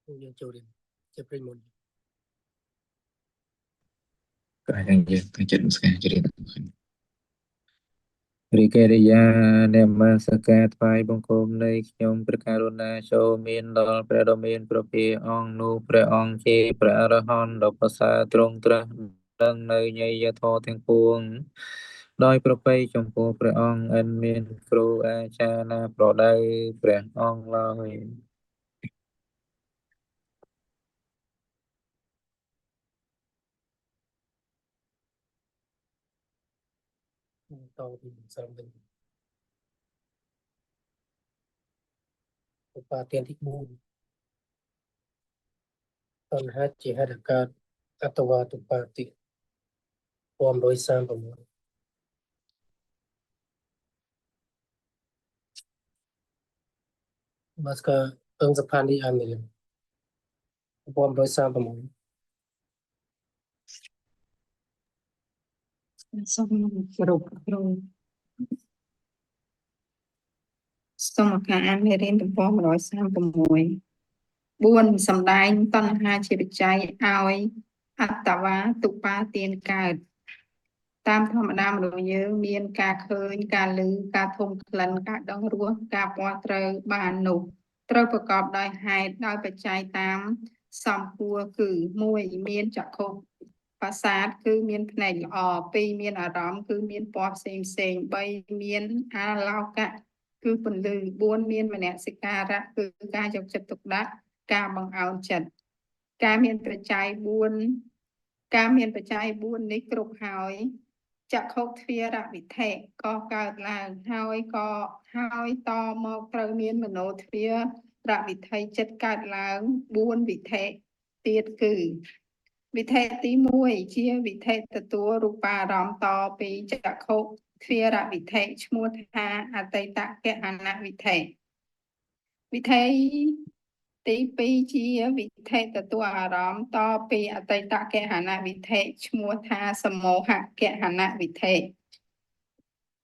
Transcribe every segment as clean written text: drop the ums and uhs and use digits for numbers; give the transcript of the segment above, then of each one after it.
យើងចូលរៀនជាប្រិមុនក៏យ៉ាងយើងទៅចិត្តស្កាជ្រៀនរីកេរិយានមស្ការថ្វាយបង្គំនៃខ្ញុំព្រះករុណាចូលមានដល់ព្រះដ៏មានព្រះភាអង្គនោះព្រះអង្គជាព្រះអរហន្តដ៏ប្រសើរទ្រង់ត្រាស់ដឹងនៅញយធម៌ទាំងពួងដោយប្រពៃចំពោះព្រះអង្គឥនមានគ្រូអាចារ្យណាប្រដៅព្រះអង្គឡើយតពីសំវិញឧបាទានទី4តណ្ហាជាហេតុកើតអតវតុបាតិ136បាស្កាអង្គសភានីអាមេរិក136សូមគោរពគ្រូសូមការអានមេរៀនទំព័រ136 4សម្ដែងតណ្ហាជាបច្ច័យឲ្យអត្តវាទុបាទានកើតតាមធម្មតាមនុស្សយើងមានការឃើញការឮការធំក្លិនការដឹងរសការពាល់ត្រូវបាននោះត្រូវប្រកបដោយហេតុដោយបច្ច័យតាមសម្ពួរគឺ1មានចក្ខុប្រសាទគឺមានភ្នែកល្អ2មានអារម្មណ៍គឺមានពណ៌ផ្សេង3មានអាឡោកៈគឺពន្លឺ4មានមនសិការៈគឺការយកចិត្តទុកដាក់ការបង្អោនចិត្តការមានបច្ច័យ4នេះគ្រប់ហើយចក្ខុទ្វារវិធិក៏កើតឡើងហើយតមកត្រូវមានមโนទ្វារវិធិចិត្តកើតឡើង4វិធិទៀតគឺវិធិទី1ជាវិធិទទួលរូបារម្មណ៍តពីចក្ខុទ្វារវិធិឈ្មោះថាអតីតកហនវិធិវិធិទី2ជាវិធិទទួលអារម្មណ៍តពីអតីតកហនវិធិឈ្មោះថាសមោហកហនវិធិ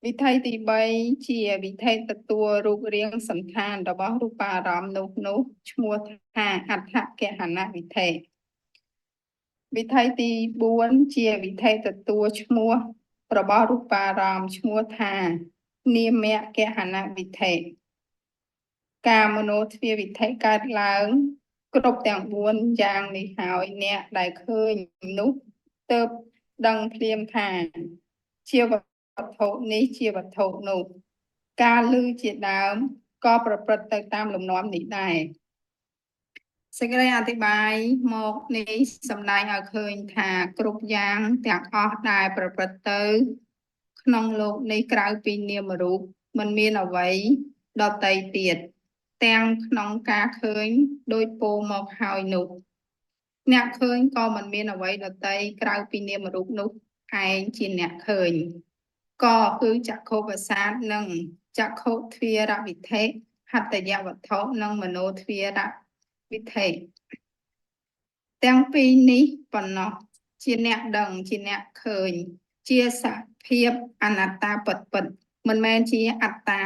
វិធិទី3ជាវិធិទទួលរូបរាងសន្តានរបស់រូបារម្មណ៍នោះឈ្មោះថាអដ្ឋកហនវិធិវិធិទី4ជាវិធិទទួលឈ្មោះរបស់រូបារម្មណ៍ឈ្មោះថានាមកហនវិធិការមโนទ្វារវិធិកើតឡើងគ្រប់ទាំង4យ៉ាងនេះហើយអ្នកដែលឃើញនោះទើបដឹងភ្លាមថាជាវត្ថុនេះជាវត្ថុនោះការឮជាដើមក៏ប្រព្រឹត្តទៅតាមលំនាំនេះដែរសេចក្តីអធិប្បាយមកនេះសម្ដែងឲ្យឃើញថាគ្រប់យ៉ាងទាំងអស់ដែលប្រព្រឹត្តទៅក្នុងលោកនេះក្រៅពីនាមរូបមិនមានអ្វីដតីទៀតទាំងក្នុងការឃើញដោយពោលមកហើយនោះអ្នកឃើញក៏មិនមានអ្វីដតីក្រៅពីនាមរូបនោះឯងជាអ្នកឃើញក៏គឺចក្ខុប្រសាទនិងចក្ខុទ្វារវិធិហត្តយវត្ថុនិងមโนទ្វារវិធិទាំងពីរនេះប៉ុណ្ណោះជាអ្នកដឹងជាអ្នកឃើញជាសភាពអនត្តាពិតមិនមែនជាអត្តា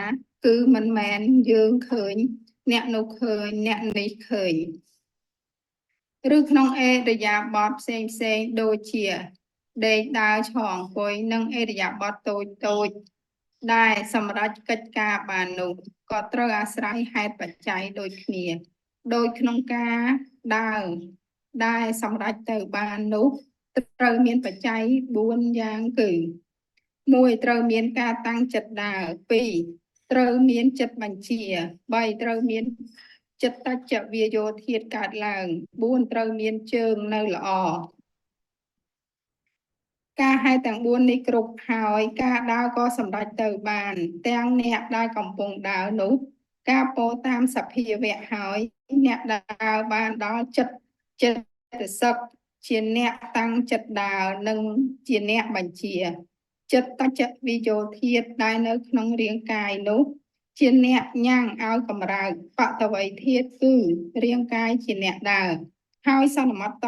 គឺមិនមែនយើងឃើញអ្នកនោះឃើញអ្នកនេះឃើញឬក្នុងអេរយាបថផ្សេងដូចជាដេកដើរឈរអង្គុយនិងអេរយាបថតូចដែលសម្រាប់កិច្ចការបាននោះក៏ត្រូវអាស្រ័យហេតុបច្ច័យដូចគ្នាដោយក្នុងការដើរដែលសម្រាប់ទៅបាននោះត្រូវមានបច្ច័យ4យ៉ាងគឺ1ត្រូវមានការតាំងចិត្តដើរ2ត្រូវមានចិត្តបញ្ជា3ត្រូវមានចិត្តតច្ចវាយោធាតុកើតឡើង4ត្រូវមានជើងនៅល្អការហេតុទាំង4នេះគ្រប់ហើយការដើរក៏សម្រេចទៅបានទាំងអ្នកដែលកំពុងដើរនោះការពោលតាមសភាវៈហើយអ្នកដើរបានដល់ចិត្តសឹកជាអ្នកតាំងចិត្តដើរនិងជាអ្នកបញ្ជាចិត្តតច្ចវិយោធាតុដែលនៅក្នុងរាងកាយនោះជាអ្នកញ៉ាំងឲ្យកម្រើកបតវ័យធាតុគឺរាងកាយជាអ្នកដើរហើយសន្មតត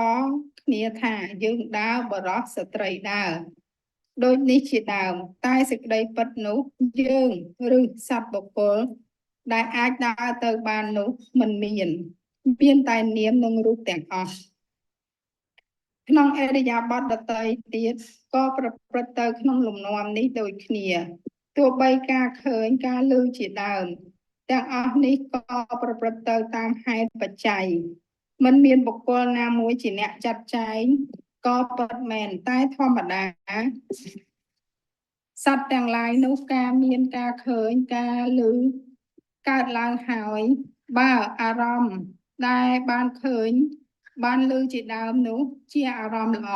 គ្នាថាយើងដើរបរោះស្ត្រីដើរដូចនេះជាដើមតែសេចក្តីពិតនោះយើងឬសត្វបុគ្គលដែលអាចដើរទៅបាននោះមិនមាន មានតែនាមនិងរូបទាំងអស់ក្នុងអរិយាបថដតីទៀតក៏ប្រព្រឹត្តទៅក្នុងលំនាំនេះដូចគ្នាទោះបីការឃើញការឮជាដើមទាំងអស់នេះក៏ប្រព្រឹត្តទៅតាមហេតុបច្ច័យមិនមានបុគ្គលណាមួយជាអ្នកចាត់ចែងក៏ពិតមែនតែធម្មតាសត្វទាំងឡាយនោះការមានការឃើញការឮកើតឡើងហើយបើអារម្មណ៍ដែលបានឃើញបានឮជាដើមនោះជាអារម្មណ៍ល្អ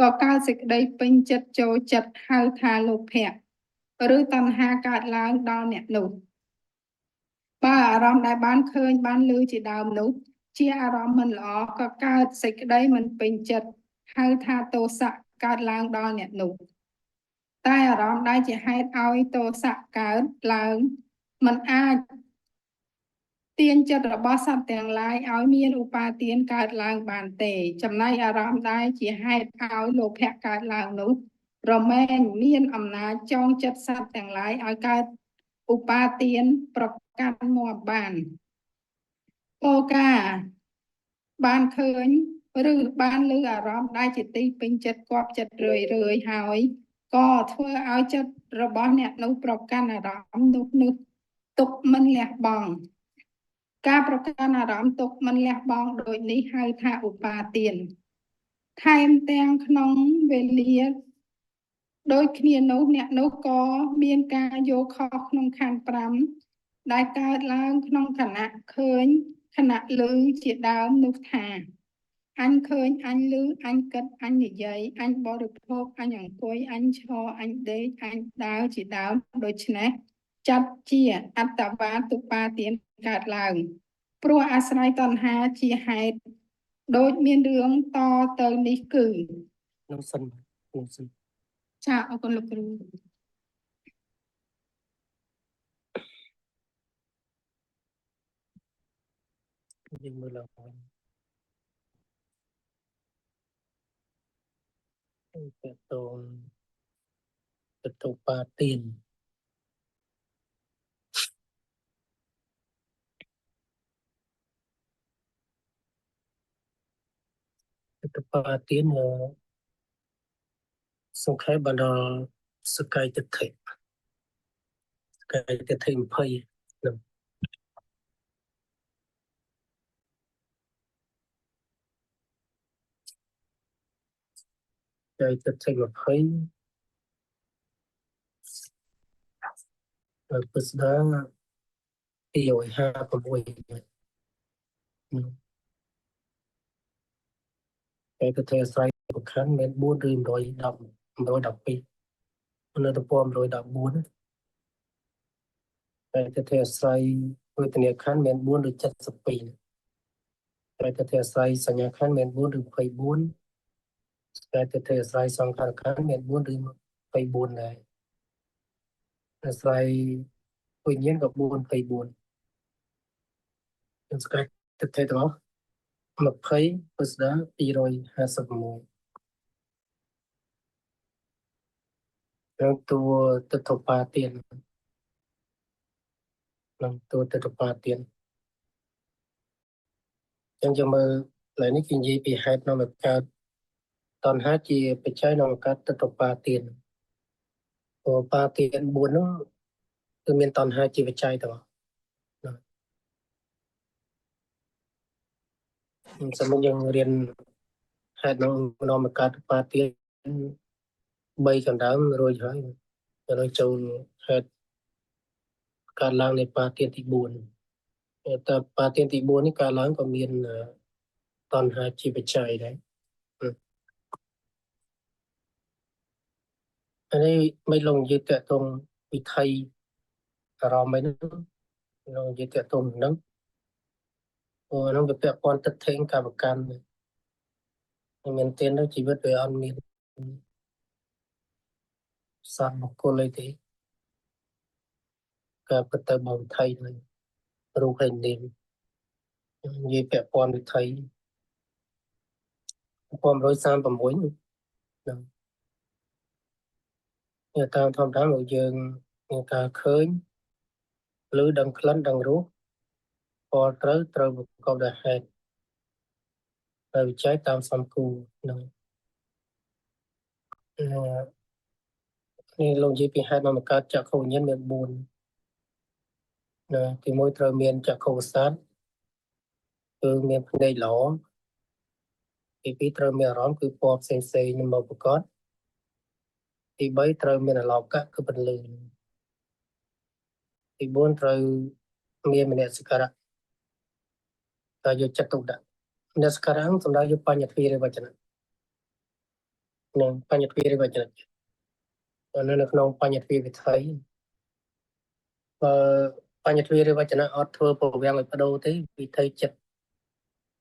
ក៏កើតសេចក្តីពេញចិត្តចូលចិត្តហៅថាលោភៈឬតណ្ហាកើតឡើងដល់អ្នកនោះបើអារម្មណ៍ដែលបានឃើញបានឮជាដើមនោះជាអារម្មណ៍មិនល្អក៏កើតសេចក្តីមិនពេញចិត្តហៅថាទោសៈកើតឡើងដល់អ្នកនោះតែអារម្មណ៍ដែលជាហេតុឲ្យទោសៈកើតឡើងมันអាចទាញចិត្តរបស់សត្វទាំងឡាយឲ្យមានឧបាទានកើតឡើងបានទេចំណែកអារម្មណ៍ដែលជាហេតុឲ្យលោភៈកើតឡើងនោះរមែងមានអំណាចចងចិត្តសត្វទាំងឡាយឲ្យកើតឧបាទានប្រកាន់មកបានពោកាបានឃើញឬបានឮអារម្មណ៍ដែលជាទីពេញចិត្តគប់ចិត្តរឿយហើយក៏ធ្វើឲ្យចិត្តរបស់អ្នកនោះប្រកាន់អារម្មណ៍នោះទុកមិនលះបង់ការប្រកាន់អារម្មណ៍ទុកមិនលះបង់ដូចនេះហៅថាឧបាទានថែមទាំងក្នុងវេលាដូចគ្នានោះអ្នកនោះក៏មានការយកខុសក្នុងខណ្ឌ5ដែលកើតឡើងក្នុងខណៈឃើញខណៈឮជាដើមនោះថាអញឃើញអញឮអញគិតអញនិយាយអញបរិភោគអញអង្គុយអញឈរអញដេកអញដើរជាដើមដូច្នេះចាត់ជាអត្តវាទុបាទានកើតឡើងព្រោះអាស្រ័យតណ្ហាជាហេតុដូចមានរឿងតទៅនេះគឺនោះសិននោះសិន ចាអរគុណលោកគ្រូយើងមើលឡើងវិញតើតងទៅទុបាទានទុបាទានសង្ខេបបណ្ដោសកាយទិដ្ឋិកាយទិដ្ឋិ20នឹងកាយទិដ្ឋិ20ពិស្ដា256កាយទិដ្ឋិអាស្រ័យប្រខណ្ឌមាន4ឬ110 112នៅទំព័រ114កាយទិដ្ឋិអាស្រ័យវេទនាខណ្ឌមាន4ឬ72កាយទិដ្ឋិអាស្រ័យសញ្ញាខណ្ឌមាន4ឬ24តែទិដ្ឋិអាស្រ័យសង្ខារខណ្ឌមាន4ឬ24ដែរអាស្រ័យវិញ្ញាណក៏4 24យើងស្គាល់ទិដ្ឋិទាំងអស់20ពិស្ដា256និងតួទិដ្ឋុបាទាននិងតួទិដ្ឋុបាទានអញ្ចឹងយើងមើលកន្លែងនេះគេនិយាយពីហេតុនាំឲ្យកើតតណ្ហាជាបច្ច័យនាំឲ្យកើតទិដ្ឋុបាទានព្រោះបាទាន4នោះគឺមានតណ្ហាជាបច្ច័យទាំងអស់សម្រាប់យើងរៀនហេតុនាំឲ្យកើតបាទាន3កណ្ដើមរួចហើយទៅចូលហេតុកើតឡើងនៃបាទានទី4តែបាទានទី4នេះកើតឡើងក៏មានតណ្ហាជាបច្ច័យដែរនេះមិនលងនិយាយតកតងវិធីអារម្មណ៍ហ្នឹងលងនិយាយតកតងហ្នឹងព្រោះហ្នឹងវាពាក់ព័ន្ធទឹកថេងកបកម្មមានទានទៅជីវិតវាអត់មានសត្វបុគ្គលអីទេក៏ពិតទៅមកវិធីហ្នឹងរូបហើយនាមនិយាយពាក់ព័ន្ធវិធី136ហ្នឹងតាមធម្មតារបស់យើងមានការឃើញឬដឹងក្លិនដឹងរស ពលត្រូវប្រកបដោយហេតុដោយវិច័យតាមសំគូនឹងនេះលោកនិយាយពីហេតុមកកើតចក្ខុវិញ្ញាណមាន4ណាទី1ត្រូវមានចក្ខុប្រសាទគឺមានភ្នែកល្អទី2ត្រូវមានអារម្មណ៍គឺពណ៌ផ្សេងនឹងមកប្រកបទី3ត្រូវមានអាឡោកៈគឺពន្លឺទី4ត្រូវមានមនសិការៈតែយកចិត្តទុកដាក់មនសិការៈសំដៅយកបញ្ញទ្វារវចនៈនឹងបញ្ញទ្វារវចនៈនៅក្នុងបញ្ញទ្វារវិថីបើបញ្ញទ្វារវចនៈអត់ធ្វើប្រវាំងឲ្យបដូរទេវិថីចិត្ត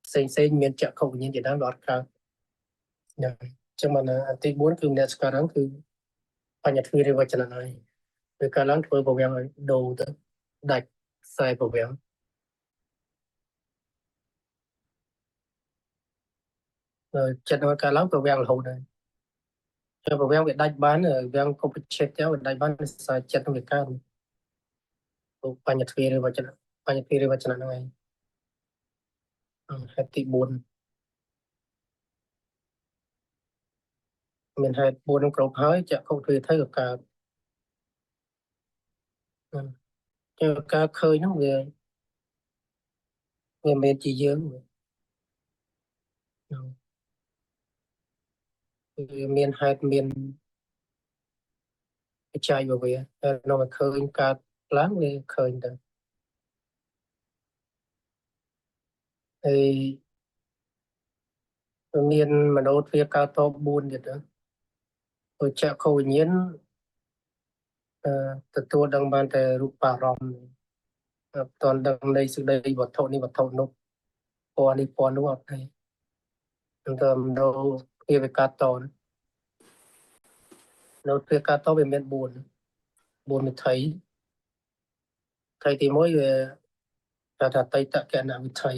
ផ្សេងមានចក្ខុវិញ្ញាណជាដើមវាអត់កើតហ្នឹងចឹងមកទី4គឺមនសិការៈគឺបញ្ញទ្វារវចនៈហើយវាកាលឡើងធ្វើប្រវាំងឲ្យដូរទៅដាច់ខ្សែប្រវាំងចិត្តមកកាលឡើងប្រវាំងរហូតហើយតែប្រវាំងវាដាច់បានវាំងកុបិឆេតទៅវាដាច់បានខ្សែចិត្តនឹងវាកើតបញ្ញទ្វារវចនៈបញ្ញទ្វារវចនៈហ្នឹងហើយហេតុទី4មានហេតុ4នឹងគ្រប់ហើយចក្ខុទ្វារទៅក៏កើតតែការឃើញហ្នឹងវាមានជាយើងវាមានហេតុមានបច្ច័យរបស់វាតែនៅតែឃើញកើតឡើងវាឃើញទៅហើយមានមโนទ្វារកើតត4ទៀតទៅចក្ខុវិញ្ញាណទទួលដឹងបានតែរូបអារម្មណ៍អត់តន់ដឹងនៃសេចក្តីវត្ថុនេះវត្ថុនោះពណ៌នេះពណ៌នោះអត់ទេតែមโนទ្វារវាកើតតនៅទ្វារកើតតវាមាន4វិថីទី1វាថាតៃតកណវិថី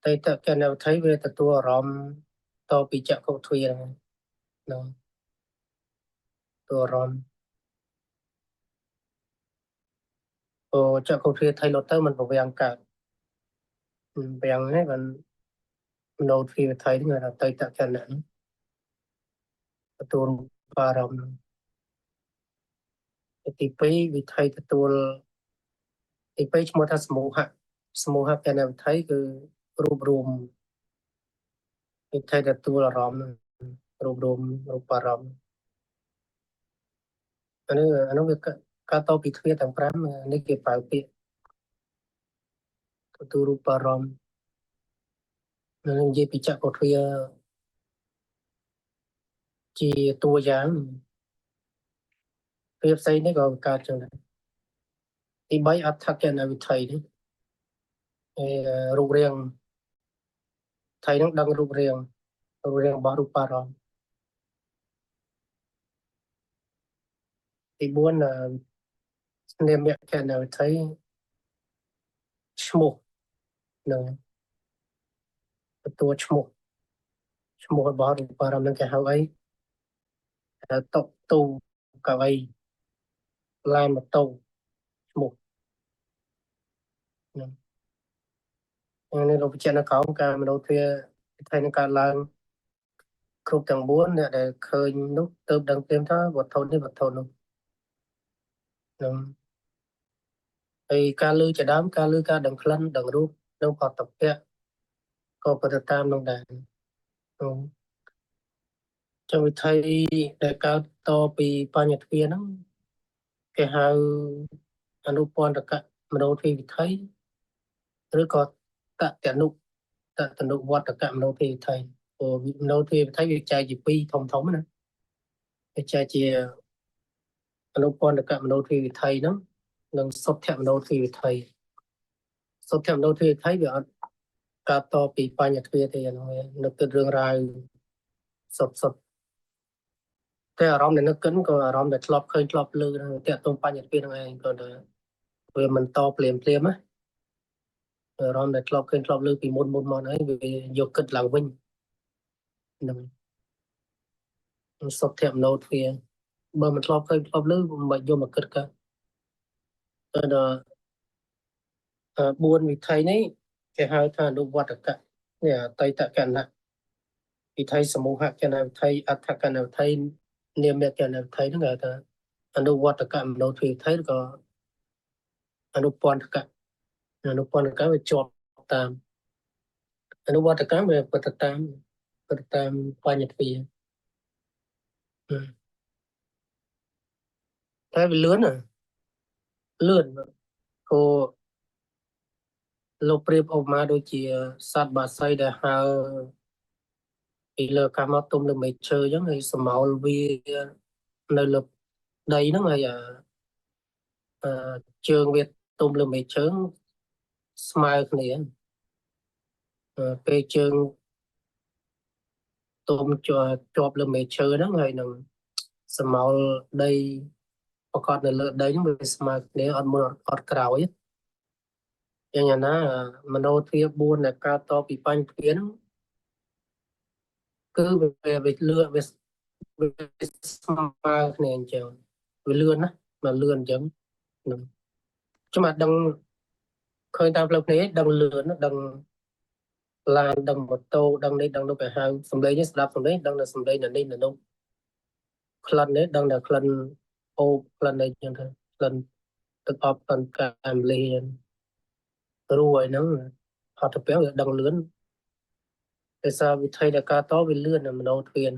តៃតកណវិថីវាទទួលអារម្មណ៍តពីចក្ខុទ្វារហ្នឹងទទួលអារម្មណ៍ចក្ខុទ្វារថៃលត់ទៅมันប្រវាំងកើតប្រវាំងនេះมันមโนទ្វារវិថីហ្នឹងថាតៃតកណៈទទួលអារម្មណ៍ទី2វិថីទទួលទី2ឈ្មោះថាសមូហៈកណវិថីគឺរូបរួមវិថីទទួលអារម្មណ៍រូបរួមរូបអារម្មណ៍អានោះវាកើតតពីទ្វារទាំង5នេះគេប្រើពាក្យទទួលរូបអារម្មណ៍នឹងនិយាយពីចក្ខុទ្វារជាតួយ៉ាងវាផ្សេងនេះក៏កើតចឹងដែរទី3អដ្ឋកណវិថីនេះរូបរាងថៃនឹងដឹងរូបរាងរបស់រូបអារម្មណ៍ទី4នាមកណវិថីឈ្មោះនឹងទទួលឈ្មោះរបស់រូបអារម្មណ៍នឹងគេហៅអីតុទូកវីឡានម៉ូតូឈ្មោះហ្នឹងនេះលោកបញ្ជាក់នៅក្រោមការមโนទ្វារវិថីនឹងកើតឡើងគ្រប់ទាំង4អ្នកដែលឃើញនោះទើបដឹងthêmថាវត្ថុនេះវត្ថុនោះនឹងហើយការលឺជាដើមការលឺការដឹងក្លិនដឹងរូបដឹងផតពៈក៏ប្រតិតាមនឹងដែរចវិធីដែលកើតតពីបញ្ញទ្វារហ្នឹងគេហៅអនុពន្ធកៈមโนទ្វារវិថីឬក៏តតនុវត្តកៈមโนទ្វារវិថីមโนទ្វារវិថីវាចែកជា2ធំណាវាចែកជាអនុពន្ធកៈមโนទ្វារវិថីហ្នឹងនិងសុទ្ធមโนទ្វារវិថីសុទ្ធមโนទ្វារវិថីវាអត់កើតតពីបញ្ញទ្វារទេហ្នឹងនៅគិតរឿងរ៉ាវសុទ្ធតែអារម្មណ៍ដែលនឹកគិនក៏អារម្មណ៍ដែលធ្លាប់ឃើញធ្លាប់លឺហ្នឹងតាក់ទងបញ្ញទ្វារហ្នឹងឯងក៏ទៅវាមិនតភ្លាមណាអារម្មណ៍ដែលធ្លាប់ឃើញធ្លាប់លឺពីមុនមកហើយវាយកគិតឡើងវិញហ្នឹងសុទ្ធមโนទ្វារបើមិនធ្លាប់ឃើញធ្លាប់លឺមិនយកមកគិតកើតតែ 4 វិថីនេះគេហៅថាអនុវត្តកៈនេះអតីតកណៈវិថីសមូហកណវិថីអដ្ឋកណវិថីនាមកណវិថីហ្នឹងគេថាអនុវត្តកៈមនោទ្វារវិថីឬក៏អនុពន្ធកៈវាជាប់តាមអនុវត្តកម្មវាពិតតាមបញ្ញទ្វារតែវាលឿនគោលោកប្រៀបឧបមាដូចជាសត្វបាសីដែលហើរពីលើអាកាសមកទុំលើមែកឈើអញ្ចឹងហើយសម្ោលវានៅលើដីហ្នឹងហើយជើងវាទុំលើមែកឈើស្មើគ្នាពេលជើងទុំជាប់លើមែកឈើហ្នឹងហើយនឹងសម្ោលដីប្រកបនៅលើដីហ្នឹងវាស្មើគ្នាអត់មុនអត់ក្រោយយ៉ាងណាមโนទ្វារ4ដែលកើតតពីបញ្ញទ្វារហ្នឹងគឺវាលឿនវាស្មើគ្នាអញ្ចឹងវាលឿនណាមកលឿនអញ្ចឹងខ្ញុំអត់ដឹងឃើញតាមផ្លូវភ្នែកដឹងលឿនដឹងឡានដឹងម៉ូតូដឹងនេះដឹងនោះគេហៅសំឡេងនេះស្ដាប់សំឡេងដឹងតែសំឡេងនៅនេះនៅនោះក្លិននេះដឹងតែក្លិនអូបក្លិនអីចឹងទៅក្លិនទឹកអប់ក្លិនកាមលីរួយហ្នឹងហត់ទៅពេលវាដឹងលឿនតែសារវិធីដែលការតវាលឿនមโนទ្វារ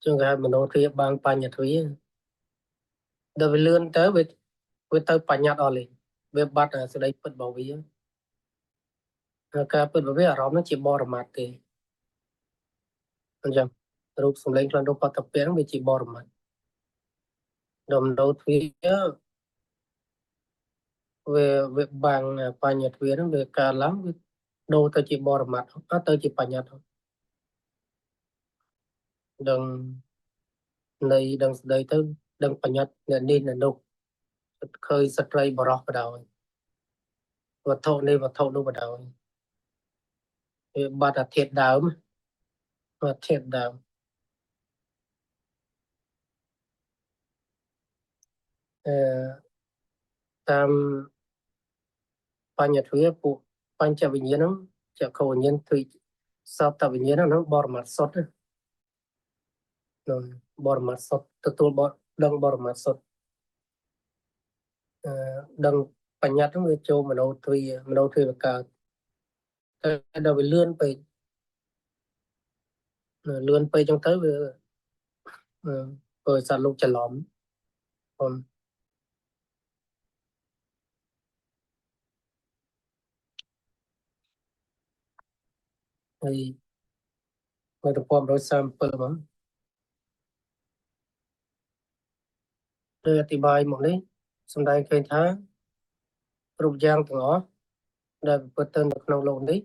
ចឹងគេហៅមโนទ្វារបាំងបញ្ញទ្វារដល់វាលឿនទៅវាទៅបញ្ញត្តិអស់លេវាបាត់សេចក្តីពិតរបស់វាការពិតរបស់វាអារម្មណ៍ហ្នឹងជាបរមត្ថទេអញ្ចឹងរូបសម្លេងក្លិនរូបបទពៈហ្នឹងវាជាបរមត្ថដល់មโนទ្វារវាបាំងបញ្ញទ្វារហ្នឹងវាកើតឡើងវាដូរទៅជាបរមត្ថអត់ទៅជាបញ្ញត្តិដឹងន័យដឹងស្ដីទៅដឹងបញ្ញត្តិអ្នកនេះអ្នកនោះឃើញស្ត្រីបរោះក៏ដោយវត្ថុនេះវត្ថុនោះក៏ដោយវាបាត់អាធាតុដើមអឺតាមបញ្ញទ្វារពួកបញ្ចវិញ្ញាណហ្នឹងចក្ខុវិញ្ញាណគឺសោតវិញ្ញាណហ្នឹងបរមត្ថសុទ្ធបរមត្ថសុទ្ធទទួលដឹងបរមត្ថសុទ្ធដឹងបញ្ញត្តិហ្នឹងវាចូលមโนទ្វារវាកើតតែដល់វាលឿនពេកចឹងទៅវាសត្វលោកច្រឡំខ្ញុំហើយនៅទំព័រ137ហ្មងដោយអธิบายមកនេះសំដែងឃើញថាគ្រប់យ៉ាងទាំងអស់ដែលប្រព្រឹត្តទៅនៅក្នុងโลกនេះ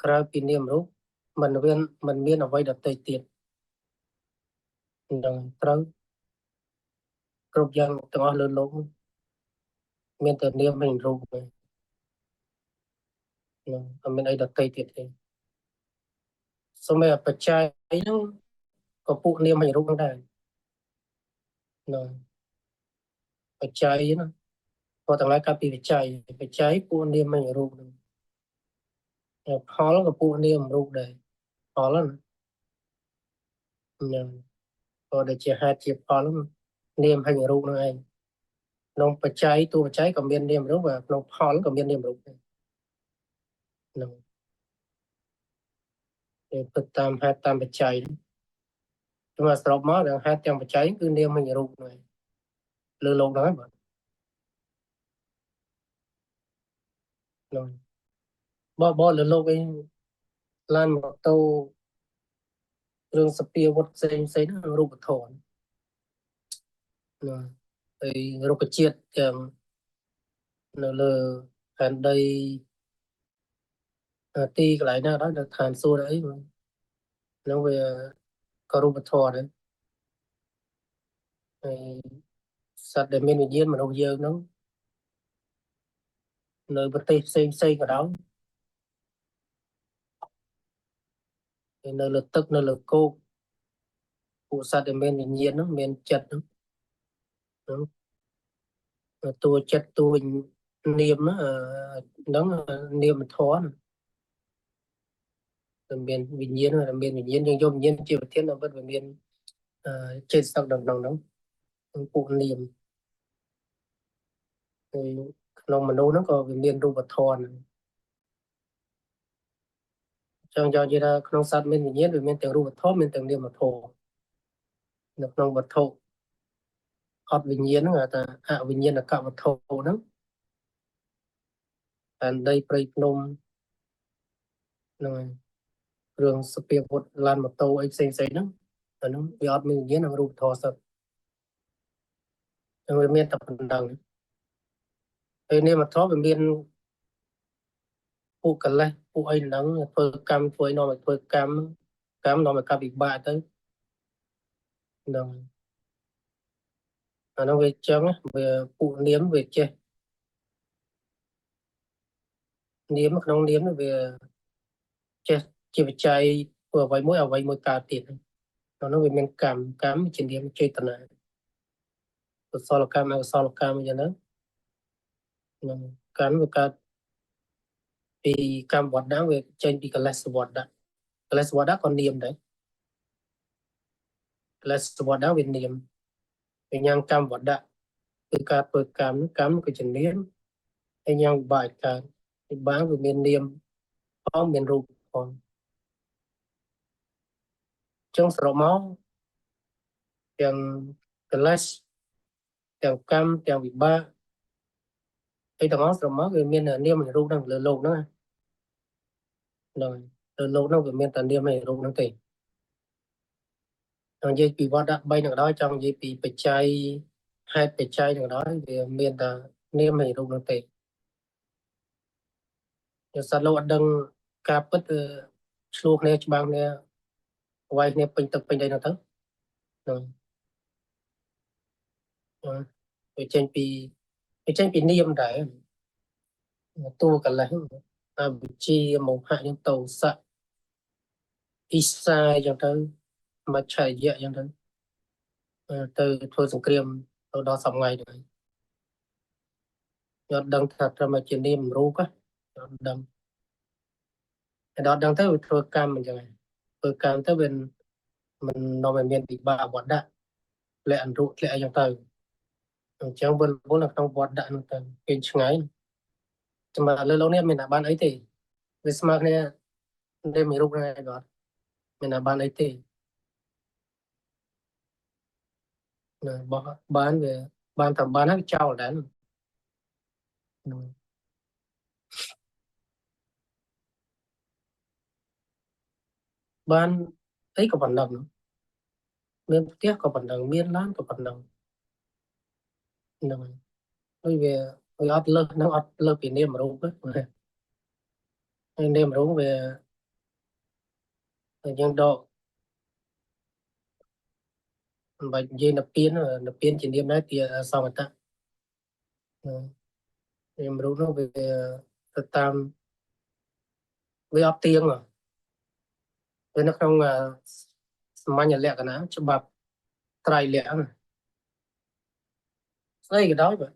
ក្រៅពីនាមរូបមិនមានអ្វីដទៃទៀតនឹងត្រូវគ្រប់យ៉ាងទាំងអស់លើโลกមានតែនាមនិងរូបទេអត់មានអីដទៃទៀតទេសូម្បីបច្ច័យហ្នឹងក៏ពួកនាមនិងរូបហ្នឹងដែរបច្ច័យណាព្រោះទាំងឡាយកើតពីបច្ច័យពួកនាមនិងរូបហ្នឹងផលក៏ពួកនាមរូបដែរផលហ្នឹងក៏ដូចជាហេតុជាផលនាមហើយរូបហ្នឹងឯងក្នុងបច្ច័យតួបច្ច័យក៏មាននាមរូបក្នុងផលក៏មាននាមរូបដែរហ្នឹងវាពិតតាមហេតុតាមបច្ច័យខ្ញុំសរុបមកដល់ហេតុទាំងបច្ច័យគឺនាមហើយរូបហ្នឹងលើโลกហ្នឹងបាទហ្នឹងបលើโลกឯងឡានម៉ូតូគ្រឿងសព្វាវុធផ្សេងហ្នឹងរូបធម៌ហើយរុក្ខជាតិទាំងនៅលើផែនដីទីកន្លែងណាដល់នៅឋានសួគ៌អីហ្នឹងវាក៏រូបធម៌ដែរហើយសត្វដែលមានវិញ្ញាណមនុស្សយើងហ្នឹងនៅប្រទេសផ្សេងក៏ដោយនៅលើទឹកនៅលើគោកពួកសត្វដែលមានវិញ្ញាណហ្នឹងមានចិត្តហ្នឹង តួចិត្តតួនាមហ្នឹងនាមធម៌មានវិញ្ញាណមានវិញ្ញាណយើងយកវិញ្ញាណជាប្រធានដើម្បីវាមានចេតសិកដល់ក្នុងហ្នឹងពួកនាមក្នុងមនុស្សហ្នឹងក៏វាមានរូបធម៌ចឹងយកនិយាយថាក្នុងសត្វមានវិញ្ញាណវាមានទាំងរូបធម៌មានទាំងនាមធម៌នៅក្នុងវត្ថុអត់វិញ្ញាណហ្នឹងហៅថាអវិញ្ញាណកវត្ថុហ្នឹងតែដីព្រៃភ្នំហ្នឹងហើយគ្រឿងសព្វាវុធឡានម៉ូតូអីផ្សេងៗហ្នឹងអាហ្នឹងវាអត់មានវិញ្ញាណនិងរូបធម៌សុទ្ធវាមានតែប៉ុណ្្នឹងហើយនាមធម៌វាមានពួកកិលេសពួកអីហ្នឹងធ្វើកម្មធ្វើឲ្យនាំឲ្យធ្វើកម្មនាំឲ្យកាប់វិបាកទៅហ្នឹងអាហ្នឹងវាចឹងវាពួកនាមវាចេះនាមក្នុងនាមវាចេះជាបច្ច័យធ្វើអ្វីមួយកើតទៀតហ្នឹងវាមានកម្មជានាមចេតនាកុសលកម្មអកុសលកម្មអញ្ចឹងហ្នឹងកម្មវាកើតពីកម្មវត្តហ្នឹងវាចេញពីកិលេសវត្តហ្នឹងកិលេសវត្តហ្នឹងក៏នាមដែរកិលេសវត្តហ្នឹងវានាមវិញ្ញាណកម្មវត្តគឺការធ្វើកម្មគឺជានាមហើយយ៉ាងវិបាកកើតវិបាកវាមាននាមផងមានរូបផងចុងសរុបមកទាំងកិលេសទាំងកម្មទាំងវិបាកអីទាំងអស់សរុបមកវាមាននាមរូបហ្នឹងលើលោកហ្នឹងហ្នឹងលើលោកហ្នឹងវាមានតែនាមរូបហ្នឹងទេចង់និយាយពីវត្ត3នឹងដល់ចង់និយាយពីបច្ច័យហេតុបច្ច័យនឹងដល់វាមានតែនាមរូបហ្នឹងទេតែសត្វលោកអត់ដឹងការពិតគឺឆ្លោះគ្នាច្បាំងគ្នាវាយគ្នាពេញទឹកពេញដីហ្នឹងទៅហ្នឹងវាចេញពីនាមដែរតួកលេសអវិជ្ជាមោហៈយ៉ាងតោសៈអ៊ីសាយ៉ាងទៅមច្ឆរិយៈយ៉ាងទៅធ្វើសង្គ្រាមទៅដល់សប្ងៃទៅយល់ដឹងថាត្រឹមតែជានាមរូបអត់ដឹងតែដល់ដឹងទៅវាធ្វើកម្មអញ្ចឹងធ្វើកម្មទៅវាមិននាំឲ្យមានវិបាកវត្តដាក់ធ្លាក់អរុធ្លាក់អីចឹងទៅអញ្ចឹងវិលវល់នៅក្នុងវត្តដាក់នោះទៅពេញឆ្ងាយចាំលើលោកនេះមានតែបានអីទេវាស្មើគ្នាតែមានរូបហ្នឹងឯងគាត់មានតែបានអីទេបោះបានវាបានតែបានហើយចោលដែរបានអីក៏ប៉ុណ្ណឹងមានផ្ទះក៏ប៉ុណ្ណឹងមានឡានក៏ប៉ុណ្ណឹងហ្នឹងហើយវាអត់លើសនឹងអត់លើសពីនាមរូបទេហើយនាមរូបវាយើងដកមិនបាច់និយាយនិព្វានជានាមដែរជាសង្កតៈនាមរូបនោះវាទៅតាមវាអត់ទៀងវានៅក្នុងសាមញ្ញលក្ខណៈច្បាប់ត្រៃលក្ខណ៍ស្អីក៏ដោយបាទ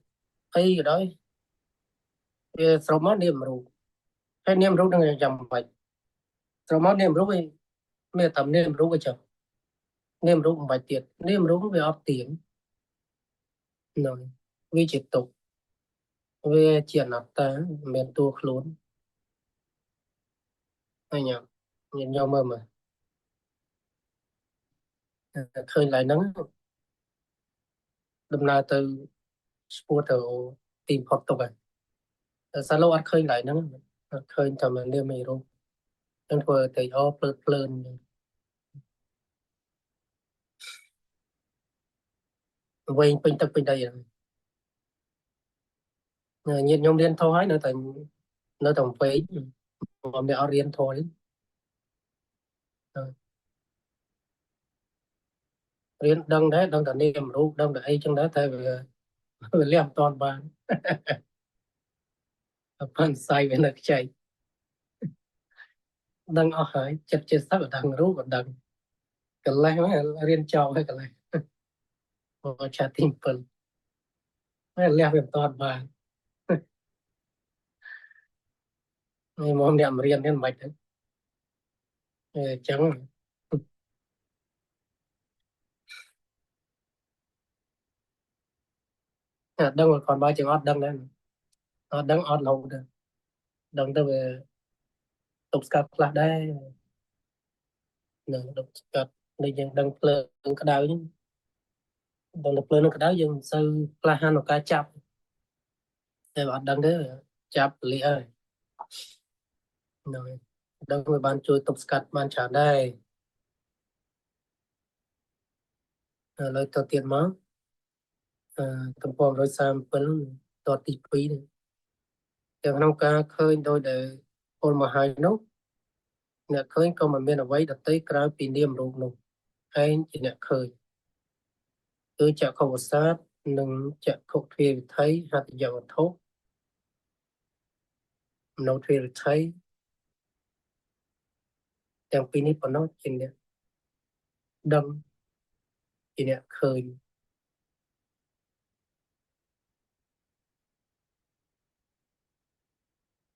អីក៏ដោយវាស្រុំមកនាមរូបហើយនាមរូបនឹងចាំបាច់ស្រុំមកនាមរូបឯងមានតែនាមរូបឯងចឹងនាមរូបមិនបាច់ទៀតនាមរូបវាអត់ទៀងហ្នឹងវាជាទុក្ខវាជាអនត្តាមិនមែនតួខ្លួនហើយញ៉ាំញោមមើលឃើញឡើយហ្នឹងដំណើរទៅស្ពោះទៅទីផុតទុកហើយតែសាឡូអត់ឃើញឡើយហ្នឹងអត់ឃើញតែមាននាមរូបហ្នឹងធ្វើតែភ្លើតភ្លើនវែងពេញទឹកពេញដីហ្នឹងញាតិញោមរៀនធោះហើយនៅតែពេកមកតែអត់រៀនធោះទេរៀនដឹងដែរដឹងតែនាមរូបដឹងតែអីចឹងដែរតែវាលះមិនតាន់បានបានសាយវានៅខ្ចីដឹងអស់ហើយចិត្តជាសឹកដឹងរូបក៏ដឹងកលេសហ្នឹងរៀនចោលហើយកលេសឆាទី7 lẽ về toàn bài này mong đẹp riêng đến mạch đấy trắng đăng còn bao nhiêu ót đăng đấy đăng ót lâu đấy đăng tới về tục cắt là đây nè tục cắt đây dân đăng plơ cái đào chứ đăng plơ nó cái đào dân sư là han nó cá chập để ót đăng đấy chập lì ơi rồi đăng về ban chui tục cắt ban trả đây lời tao tiền má cầm phong rồi sam phân tọt tị quý này chẳng nông ca khơi đôi để ôn mà hai nốt nè khơi có mà bên ở vậy đặt tới cái pin điểm rụng nụ hay chỉ nè khơi cứ chợ không sát nâng chợ không thuê thấy hạt dầu thốt nấu thuê thấy chẳng pin đi nó chỉ nè đâm chỉ nè khơi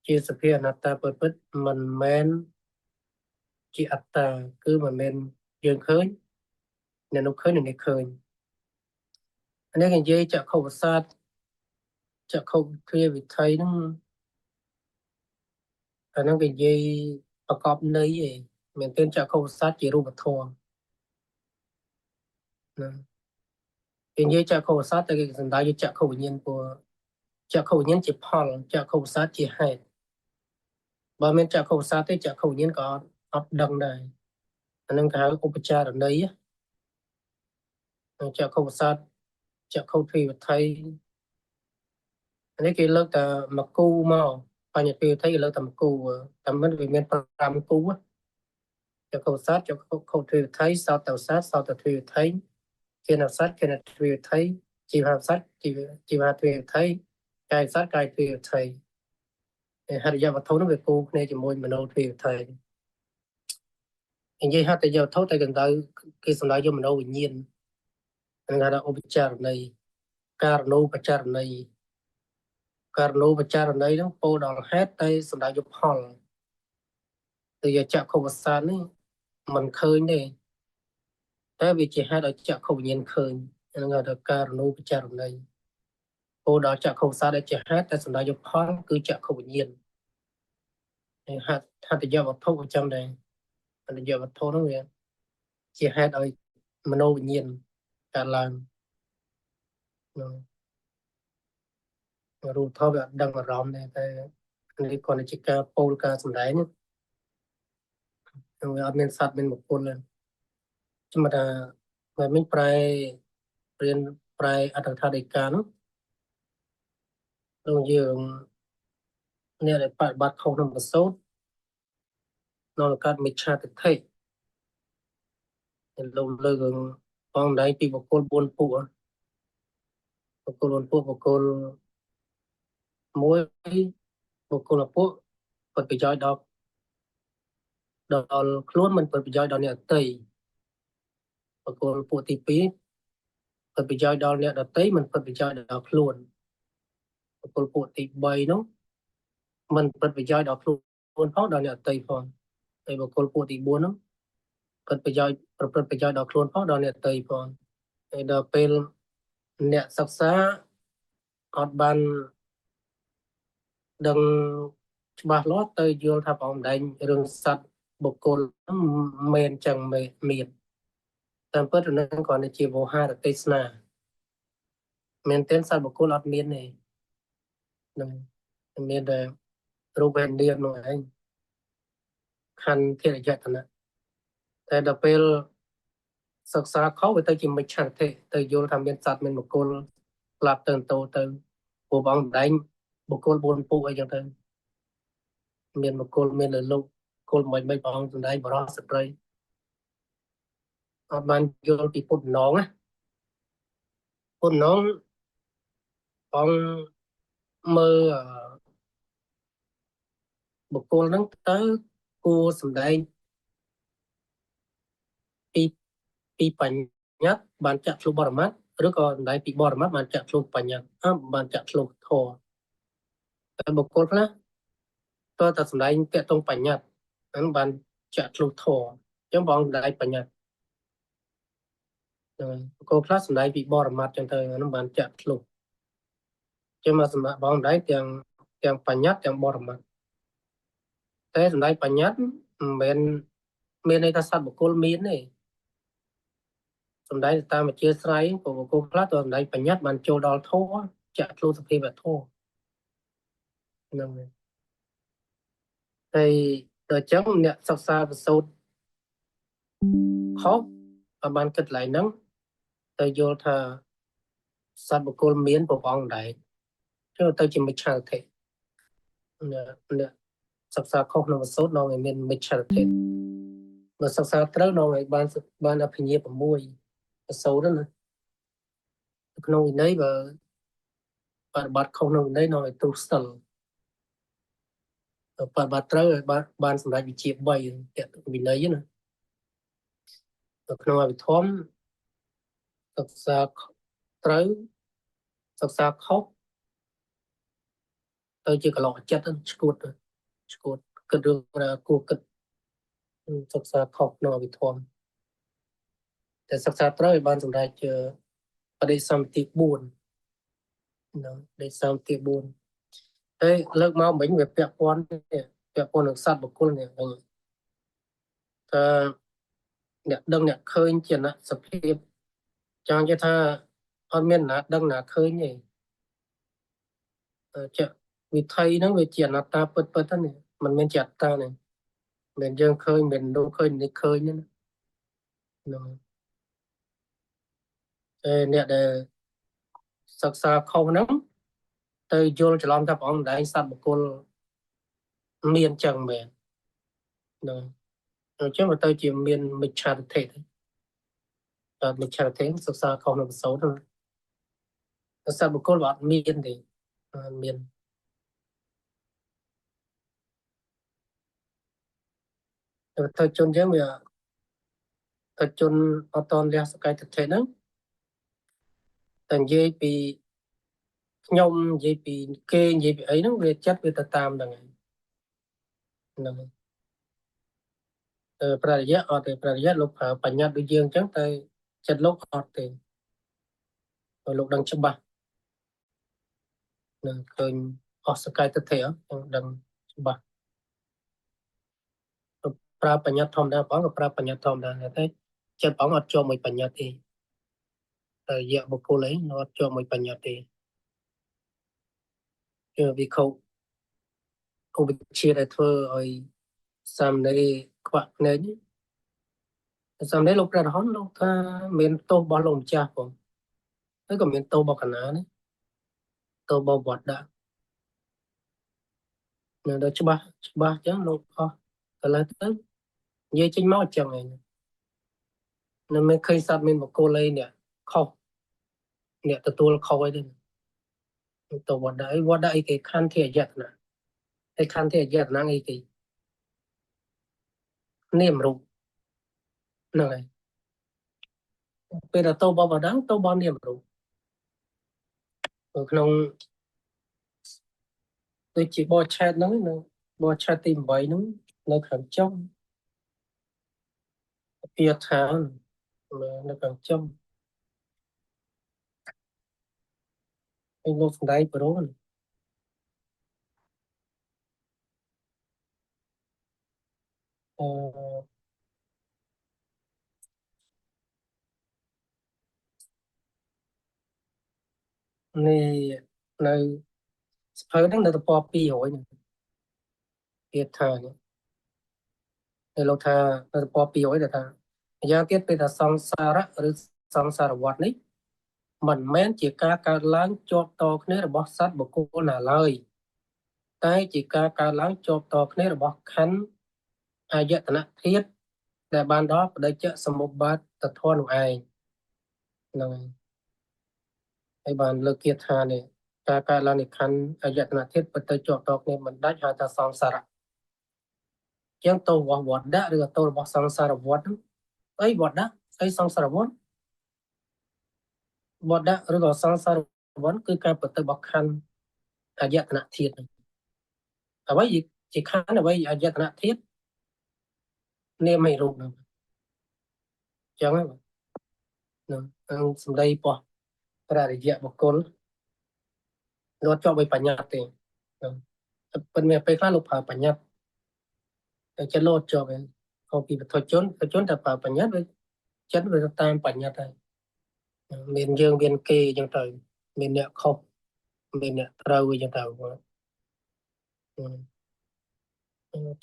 chia sẻ phía nát ta bớt bớt mình men chỉ ắt ta cứ mà men dương khơi nè nó khơi nè khơi anh ấy cái dây chợ không sát chợ không thuê thấy nó nó cái dâyประกอบnơi gì mình tên chợ không sát chỉ rùa thua cái dây chợ không sát tại cái dân đại chợ không nhiên của chợ không nhiên chỉ phẳng chợ không sát chỉ hay và mình chợ không sát thì chợ không nhiên có ấp đằng này anh em cái cũng cha ở đây á chợ không sát chợ không thuê thấy anh ấy cái lớp ta mặc cu màu và nhật phiêu thấy lớp tầm cu tầm vấn đề miền Nam cu á chợ không sát chợ không thuê thấy sao tàu sát sao tàu thuê thấy khi nào sát khi nào thuê thấy chỉ vào sát chỉ vào thuê thấy cài sát cài thuê thấy hạt giờ mà thấu nó về cô này chỉ môi mà đâu thuê thấy vậy hạt giờ thấu tay gần tới cái sân đại cho mình đâu bình nhiên anh đã observe này Carlo bachar này nó po đòn hết tay sân đại giúp hòn từ giờ chợ không xa nữa mình khơi này tại vì chỉ hai đứa chợ không nhiên khơi anh đã Carlo bachar này po đó chợ không xa để chỉ hết tay sân đại giúp hòn cứ chợ không nhiên hạt giờ mà thấu ở trong đây hạt giờ mà thấu nó vậy chỉ hai đứa mình đâu bình nhiên cả làm rồi thôi bạn đang ở rộng này thì còn chỉ cả polka sầm đáy nữa rồi ở bên sát bên một con lên chứ mà là ngày mình prai riêng prai ở thằng thà đại ca nó đồng dương nè lại bắt bắt không nằm số nó là các mình tra được thấy lâu lâu gần con đấy bị một con buôn phụ một con muối một con là phụ còn bị chơi đó đó luôn mình còn bị chơi đó nè tây một con phụ tí pí còn bị chơi đó nè đó tây mình còn bị chơi đó luôn một con phụ tí bay nó mình còn bị chơi đó luôn pháo đó nè tây phong tây một con phụ tí buôn nó còn bị chơi đó luôn pháo đó nè tây phong tây đó pel nè sắc xa ọt ban đừng bà lót tới vô thập ông đánh rừng sạch bộ côn men chẳng miền tam bớt rồi nên còn chỉ vô hai là tây na men tên sạch bộ côn lót miền này miền là Ruben điên rồi anh khăn thiết là dạy thậtแต่ดับเบิลศึกษาเขาไปtới chỉ mình chẳng thể tới vô tham biên sát mình một côn lạp tần tổ tới bộ bóng đánh một côn buồn phụ ấy chẳng tới miền một côn là lúc côn mấy bóng từ đây bỏ ra spray ở ban vô thì phun nón bóng mơ một côn nắng tới cô sầm đây pi pi bánh nhất bàn chặt lúc bỏ mắt ឬក៏សំដែងពីបរមត្ថបានចាក់ឆ្លុះបញ្ញត្តិបានចាក់ឆ្លុះធម៌តែបុគ្គលខ្លះតើតែសំដែងតាក់ទងបញ្ញត្តិហ្នឹងបានចាក់ឆ្លុះធម៌អញ្ចឹងបងសំដែងបញ្ញត្តិហ្នឹងបុគ្គលខ្លះសំដែងពីបរមត្ថអញ្ចឹងទៅហ្នឹងបានចាក់ឆ្លុះអញ្ចឹងមកសម្រាប់បងសំដែងទាំងបញ្ញត្តិទាំងបរមត្ថតែសំដែងបញ្ញត្តិមិនមែនមានន័យថាសត្វបុគ្គលមានទេសំដែងតាមអធិស្ឋានព្រោះបុគ្គលខ្លះទៅសំដែងបញ្ញត្តិបានចូលដល់ធម៌ចាក់ឆ្លុះសភាវធម៌ហ្នឹងហើយដល់អញ្ចឹងអ្នកសិក្សាប្រសូតខុសបានគិតឡើងហ្នឹងទៅយល់ថាសត្វបុគ្គលមានព្រះអង្គដែរចូលទៅជាមិច្ឆាទិដ្ឋិអ្នកសិក្សាខុសក្នុងប្រសូតនាំឲ្យមានមិច្ឆាទិដ្ឋិបើសិក្សាត្រូវនាំឲ្យបានអភិញ្ញា6ប្រសូតណាក្នុងវិន័យបើបប្រតិបត្តិខុសក្នុងវិន័យនាំឲ្យទុស្តិលបប្រតិបត្តិត្រូវឲ្យបានសម្រេចវិជ្ជា3វិន័យណាក្នុងអភិធម្មសិក្សាត្រូវសិក្សាខុសទៅជាកន្លោចិត្តឈួតគិតរឿងណាគួរគិតសិក្សាខុសក្នុងអភិធម្មតែសិក្សាត្រូវឲ្យបានសម្រេចជាបដិសន្ធិ4ណាបដិសន្ធិ4ហើយលើកមកមិញវាពាក់ព័ន្ធនឹងសត្វបុគ្គលនេះវិញថាអ្នកដឹងអ្នកឃើញជាអនសភាពចង់និយាយថាអត់មានណាដឹងណាឃើញទេចាវិថីហ្នឹងវាជាអនត្តាពិតហ្នឹងมันមានជាអត្តាទេមិនយើងឃើញមិននោះឃើញនេះឃើញហ្នឹងអ្នកដែលសិក្សាខុសហ្នឹងទៅយល់ច្រឡំថាព្រះអង្គម្ដែងសត្វបុគ្គលមានចឹងមែនហ្នឹងអញ្ចឹងវាទៅជាមានមិច្ឆាទិដ្ឋិតែមិច្ឆាទិដ្ឋិសិក្សាខុសនៅប្រសូតហ្នឹងសត្វបុគ្គលវាអត់មានទេមានទៅជនយើងវាទៅជនអត់តន់លះសកលទិដ្ឋិហ្នឹងតែនិយាយពីខ្ញុំនិយាយពីគេនិយាយពីអីហ្នឹងវាចិត្តវាទៅតាមហ្នឹងហ្នឹងប្រតិយៈអត់ទេប្រតិយៈលោកប្រើបញ្ញត្តិដូចយើងអញ្ចឹងតែចិត្តលោកអត់ទេលោកដឹងច្បាស់នឹងឃើញអស់សកលទិដ្ឋិដឹងច្បាស់ប្រើបញ្ញត្តិធម្មតាបងក៏ប្រើបញ្ញត្តិធម្មតាតែចិត្តបងអត់ជាប់មួយបញ្ញត្តិទេតែយៈបុគ្គលអីអត់ជាប់មួយបញ្ញត្តិទេគឺវិខុឧបជាដែលធ្វើឲ្យសាមណេរខ្វាក់ភ្នែកសាមណេរលោកព្រះរហន្តលោកថាមានទោសរបស់លោកម្ចាស់ផងហើយក៏មានទោសរបស់កណានេះទោសរបស់វត្តដាក់នៅដល់ច្បាស់អញ្ចឹងលោកអស់កន្លះទៅនិយាយចេញមកអញ្ចឹងឯងនៅមិនឃើញសត្វមានបុគ្គលអីនេះខុសអ្នកទទួលខុសអីទេទៅវត្តដាក់អីគេខន្ធាយតនាហើយខន្ធាយតនាអីគេនាមរូបហ្នឹងហើយពេលទៅបបដងទៅបនាមរូបក្នុងដូចជាបោះឆេតហ្នឹងនៅបោះឆេតទី8ហ្នឹងនៅខាងចុងពាក្យថានៅខាងចុងឯលោកសំដែងប្រូននេះនៅស្ភើហ្នឹងនៅតព200ហ្នឹងពាក្យថាហើយលោកថានៅតព200ដែលថាម្យ៉ាងទៀតពេលថាសង្សារៈឬសង្សារវដ្តនេះមិនមែនជាការកើតឡើងជាប់តគ្នារបស់សត្វបុគ្គលណាឡើយតែជាការកើតឡើងជាប់តគ្នារបស់ខណ្ឌអាយតនធាតុដែលបានដល់បដិជ្ជសមុប្បាតធម៌នោះឯងហ្នឹងហើយបានលើកគាថានេះការកើតឡើងនៃខណ្ឌអាយតនធាតុពិតទៅជាប់តគ្នាមិនដាច់ហៅថាសង្សារៈជាងតោរបស់វត្តដាក់ឬតោរបស់សង្សារវដ្តអីវត្តដាក់អីសង្សារវដ្ត បត់ដាក់ឬក៏សង្សារវ័នគឺការប្រទៅបកខណ្ឌអាយតនធាតុអ្វីជាខណ្ឌអ្វីអាយតនធាតុនាមរូបហ្នឹងអញ្ចឹងហ្នឹងសម្ដីបោះប្ររិយៈបុគ្គលរត់ជាប់ដោយបញ្ញត្តិទេប៉ុន្តែពេលខ្លះលោកប្រើបញ្ញត្តិតែចិត្តលោតជាប់ហ្នឹងខុសពីបទជនតែប្រើបញ្ញត្តិវាចិត្តវាតាមបញ្ញត្តិហើយមានយើងមានគេអញ្ចឹងទៅមានអ្នកខុសមានអ្នកត្រូវអញ្ចឹងទៅ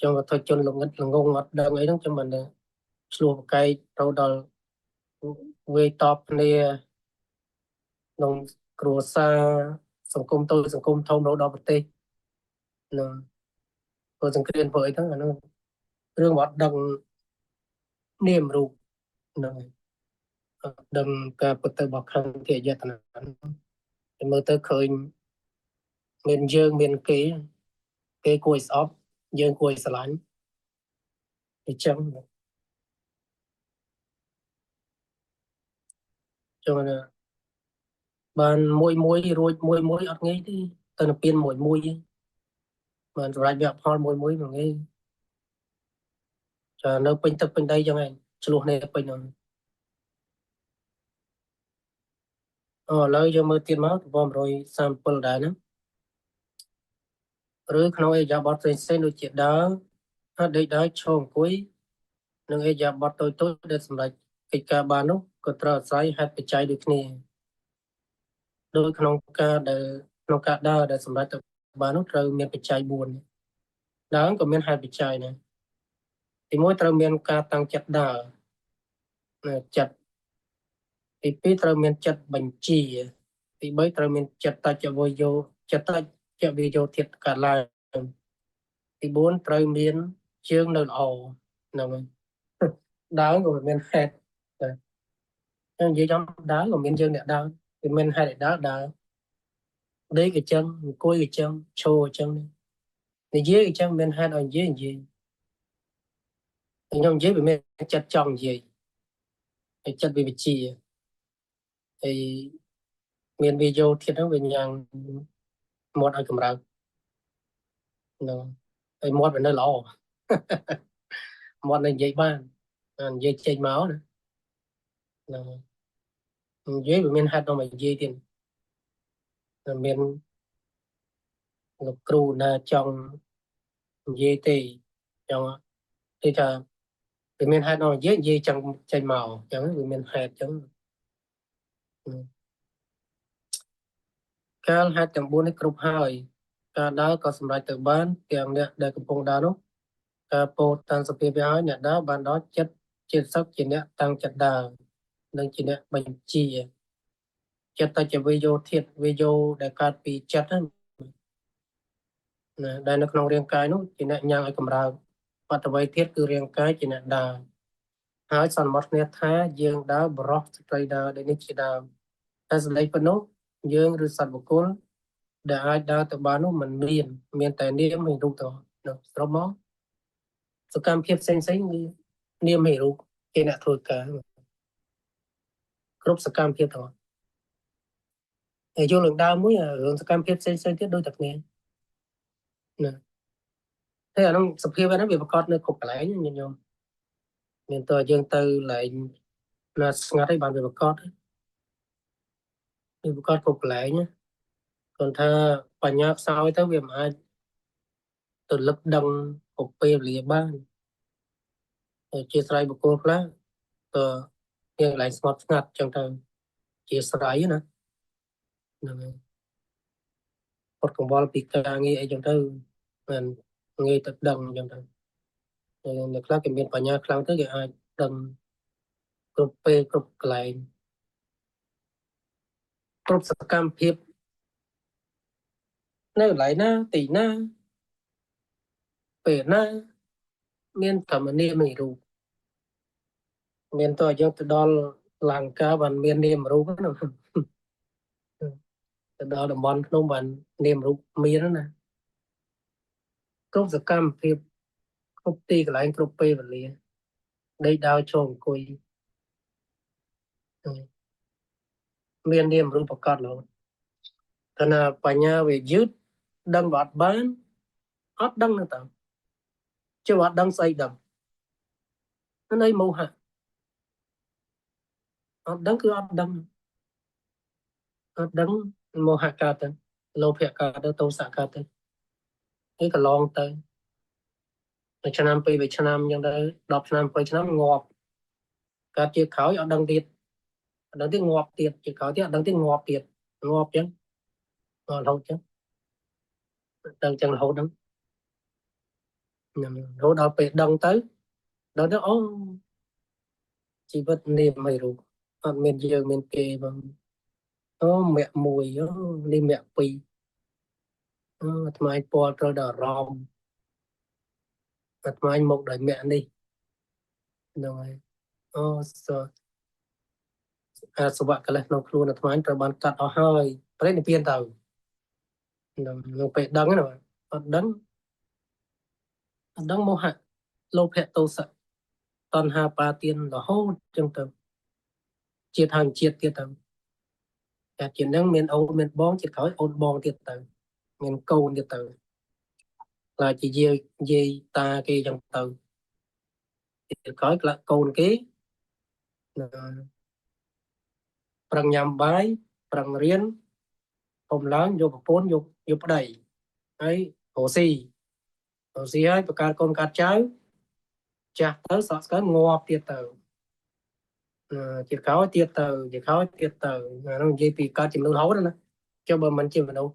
ចឹងវត្ថុជនល្ងឹតល្ងងអត់ដឹងអីហ្នឹងចាំមិនឆ្លោះប្រកែកទៅដល់វាយតបគ្នាក្នុងគ្រួសារសង្គមតូចសង្គមធំរហូតដល់ប្រទេសនឹងធ្វើសង្គ្រាមធ្វើអីហ្នឹងអានោះរឿងអត់ដឹងនាមរូបហ្នឹងអត់ដឹងការពិតទៅរបស់ខណ្ឌជាយតនាតែមើលទៅឃើញមានយើងមានគេគួរឲ្យស្អប់យើងគួរឲ្យស្រឡាញ់អញ្ចឹងចឹងណាបានមួយរួចមួយអត់ងាយទេទៅនិព្វានមួយបានសម្រាប់វគ្គផលមួយមិនងាយចានៅពេញទឹកពេញដីចឹងឯងឆ្លោះនេះពេញហ្នឹងឥឡូវយើងមើលទៀតមកទំព័រ137ដែរហ្នឹងឬក្នុងអេយ៉ាបតផ្សេងដូចជាដើរដេកដើរឈរអង្គុយនិងអេយ៉ាបតតូចដែលសម្រាប់កិច្ចការបាននោះក៏ត្រូវអាស្រ័យហេតុបច្ច័យដូចគ្នាដោយក្នុងការដើរដែលសម្រាប់ទៅបាននោះត្រូវមានបច្ច័យ4ដើរក៏មានហេតុបច្ច័យដែរទី1ត្រូវមានការតាំងចិត្តដើរចិត្តទី2ត្រូវមានចិត្តបញ្ជាទី3ត្រូវមានចិត្តតច្ចវយោចិត្តតច្ចវយោធាតុកើតឡើងទី4ត្រូវមានជើងនៅល្អហ្នឹងហើយដើរក៏មានហេតុតែនិយាយចំដើរក៏មានជើងអ្នកដើរវាមានហេតុឲ្យដើរដេកក៏ចឹងអង្គុយក៏ចឹងឈរក៏ចឹងនិយាយក៏ចឹងមានហេតុឲ្យនិយាយខ្ញុំនិយាយវាមានចិត្តចង់និយាយហើយចិត្តវាវិជាហើយមានវាយោធាតុហ្នឹងវាញ៉ាំងមាត់ឲ្យកម្រើកហ្នឹងហើយមាត់វានៅល្អមាត់នៅនិយាយបាននិយាយចេញមកណាហ្នឹងនិយាយវាមានហេតុដល់មកនិយាយទៀតតែមានលោកគ្រូណាចង់និយាយទេចង់គេថាវាមានហេតុដល់និយាយចង់ចេញមកអញ្ចឹងវាមានហេតុអញ្ចឹងកាលហេតុទាំង4នេះគ្រប់ហើយការដើរក៏សម្រេចទៅបានទាំងអ្នកដែលកំពុងដើរនោះការពោលតាមសភាវៈហើយអ្នកដើរបានដល់ចិត្តជាសឹកជាអ្នកតាំងចិត្តដើរនិងជាអ្នកបញ្ជាចិត្តតែជាវិយោធាតុវិយោដែលកើតពីចិត្តហ្នឹងណាដែលនៅក្នុងរាងកាយនោះជាអ្នកញ៉ាំងឲ្យកម្រើកបតវ័យធាតុគឺរាងកាយជាអ្នកដើរហើយសន្មតគ្នាថាយើងដើរបរោះស្ត្រីដើរដែលនេះជាដើមតែសម្ដីប៉ុណ្ណោះយើងឬសត្វបុគ្គលដែលអាចដើរទៅបាននោះมันមានតែនាមហើយរូបទៅនោះស្របមកសកម្មភាពផ្សេងវានាមហើយរូបគេអ្នកធ្វើការគ្រប់សកម្មភាពទាំងអស់ហើយយកឡើងដើមមួយរឿងសកម្មភាពផ្សេងទៀតដូចតែគ្នាណាហើយអានោះសភាពហ្នឹងវាប្រកបនៅគ្រប់កន្លែងញោមមានតើយើងទៅឡើងណាស្ងាត់ឲ្យបានវាប្រកបវាប្រកបគ្រប់កន្លែងគាត់ថាបញ្ញាខ្សោយទៅវាមិនអាចទៅលឹកដឹងពុពេលវេលាបានជាស្រ័យបុគ្គលខ្លះក៏ជាកន្លែងស្ងប់ស្ងាត់ចឹងទៅជាស្រ័យណាហ្នឹងហើយអត់កង្វល់ពីការងារអីចឹងទៅមិនងាយទៅដឹងចឹងទៅអ្នកខ្លះគេមានបញ្ញាខ្លាំងទៅគេអាចដឹងគ្រប់ពេលគ្រប់កន្លែងគ្រប់សកម្មភាពនៅកន្លែងណាទីណាពេលណាមានធម្មនាមរូបមានតើយើងទៅដល់លង្កាបានមាននាមរូបហ្នឹងទៅដល់តំបន់ភ្នំបាននាមរូបមានណាគ្រប់សកម្មភាពគ្រប់ទីកន្លែងគ្រប់ពេលវេលាដេកដើរឈរអង្គុយ មាននាមរូបប្រកបរហូតតែណាបញ្ញាវាយឺតដឹងបាត់បានអត់ដឹងទៅchứអត់ដឹងស្អីដឹងនៅមោហៈអត់ដឹងគឺអត់ដឹងអត់ដឹងមោហៈកើតទៅលោភៈកើតទៅទោសៈកើតទៅនេះកន្លងទៅឆ្នាំពីរឆ្នាំអញ្ចឹងទៅ10ឆ្នាំ20ឆ្នាំងាប់កើតជាក្រោយអត់ដឹងទៀតអត់ដឹងទៀតងាប់ទៀតជាក្រោយទៀតអត់ដឹងទៀតងាប់ទៀតងាប់អញ្ចឹងរហូតអញ្ចឹងដឹងអញ្ចឹងរហូតហ្នឹងរហូតដល់ពេលដឹងទៅអូជីវិតនេះមិនរូបអត់មានយើងមានគេបងអូមគ្គមួយអូនេះមគ្គពីរអូអាត្មាពលត្រូវដល់អារម្មណ៍អាត្មាមកដោយមគ្គនេះហ្នឹងហើយអូសអាសវៈកិលេសក្នុងខ្លួនអាត្មាត្រូវបានកាត់អស់ហើយប្រេនិព្វានទៅនឹងពេលដឹងណាអត់ដឹងមោហៈលោភៈទោសៈតណ្ហាបាទានរហូតចឹងទៅជាតិហើយជាតិទៀតទៅតែជាតិហ្នឹងមានអូនមានបងជាតិក្រោយអូនបងទៀតទៅមានកូនទៀតទៅខ្លាចជាយាយតាគេចឹងទៅជាតិក្រោយខ្លាចកូនគេប្រឹងញ៉ាំបាយប្រឹងរៀនហុំឡើងយកប្រពន្ធយកប្តីហើយរស់ស៊ីហើយបង្កើតកូនកាត់ចៅចាស់ទៅសក់ស្កើងាប់ទៀតទៅជាក្រោយទៀតទៅជាក្រោយទៀតទៅហ្នឹងនិយាយពីកើតជាមនុស្សរហូតណាចុះបើមិនជាមនុស្ស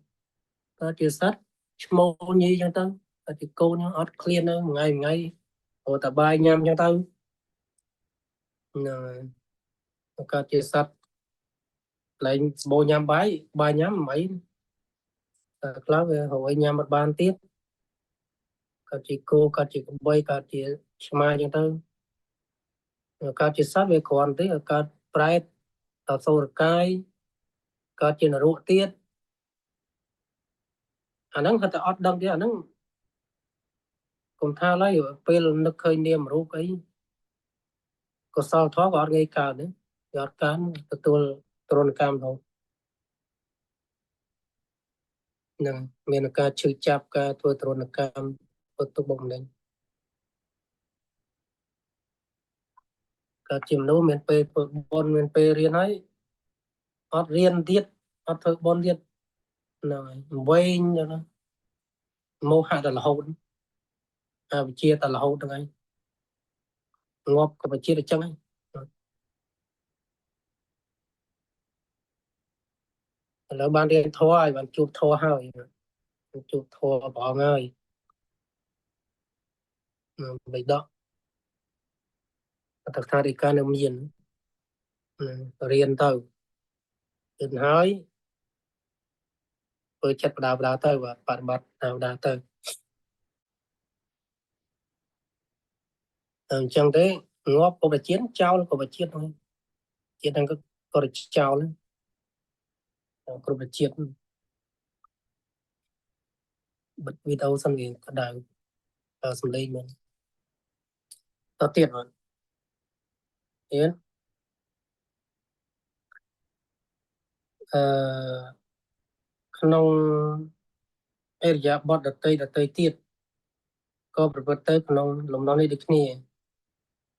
កើតជាសត្វឈ្មោលញីចឹងទៅកើតជាកូនអត់ឃ្លានទៅថ្ងៃហូតតែបាយញ៉ាំចឹងទៅកើតជាសត្វលែងស្បូរញ៉ាំបាយញ៉ាំមិនអីតែខ្លះវារកអីញ៉ាំអត់បានទៀតកើតជាគោកើតជាក្របីកើតជាឆ្មាចឹងទៅកើតជាសត្វវាគ្រាន់ទេកើតប្រែតអសូរកាយកើតជានរកទៀតអាហ្នឹងគាត់តែអត់ដឹងទេអាហ្នឹងកុំថាឡើយពេលនឹកឃើញនាមរូបអីកុសលធម៌ក៏អត់ងាយកើតទេវាអត់កើតទទួលទរណកម្មហ្នឹងនឹងមានការឈឺចាប់ការធ្វើទរណកម្មធ្វើទុកបុកម្នេញកើតជាមនុស្សមានពេលធ្វើបុណ្យមានពេលរៀនហើយអត់រៀនទៀតអត់ធ្វើបុណ្យទៀតហ្នឹងហើយវែងចឹងណាមោហៈតែរហូតអវិជ្ជាតែរហូតហ្នឹងហើយងាប់ក៏វិជ្ជាតែចឹងហើយឥឡូវបានរៀនធម៌ហើយបានជួបធម៌ហើយជួបធម៌ព្រះអង្គហើយបិដកអត្តថារិកានៅមានរៀនទៅគិតហើយធ្វើចិត្តបដាទៅបប្រតិបត្តិបដាទៅអញ្ចឹងទេងាប់ក៏វិជាតិចោលក៏វិជាតិហ្នឹងជាតិហ្នឹងក៏ចោលគ្រប់វិជាតិបិទវីដេអូសិនវាក្តៅសំឡេងមែនតទៀតអត់ទៀតអឺក្នុងអរិយាបថដតីទៀតក៏ប្រព្រឹត្តទៅក្នុងលំនាំនេះដូចគ្នា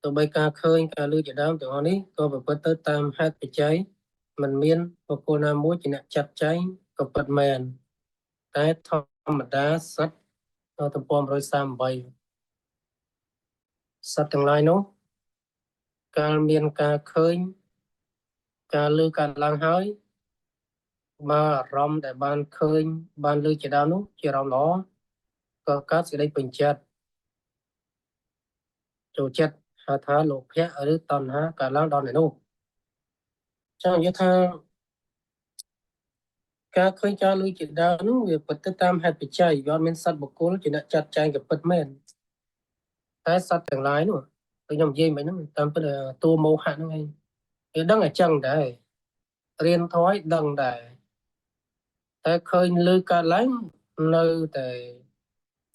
ទោះបីការឃើញការលើជាដើមទាំងអស់នេះក៏ប្រព្រឹត្តទៅតាមហេតុបច្ច័យมันមានបុគ្គលណាមួយជាអ្នកចាត់ចែងក៏ពិតមែនតែធម្មតាសត្វទំព័រ138សត្វទាំងឡាយនោះកាលមានការឃើញការលើកើតឡើងហើយបើអារម្មណ៍ដែលបានឃើញបានលើជាដើមនោះជាអារម្មណ៍ល្អក៏កើតសេចក្តីពេញចិត្តចូលចិត្តហៅថាលោភៈឬតណ្ហាកើតឡើងដល់អ្នកនោះចឹងនិយាយថាការឃើញការលុយជាដើមនោះវាពិតទៅតាមហេតុបច្ច័យវាអត់មានសត្វបុគ្គលជាអ្នកចាត់ចែងក៏ពិតមែនតែសត្វទាំងឡាយនោះដូចខ្ញុំនិយាយមិញហ្នឹងតាមពិតតួមោហៈហ្នឹងឯងវាដឹងអញ្ចឹងដែររៀនធម៌ឲ្យដឹងដែរតែឃើញលឺកើតឡើងនៅតែ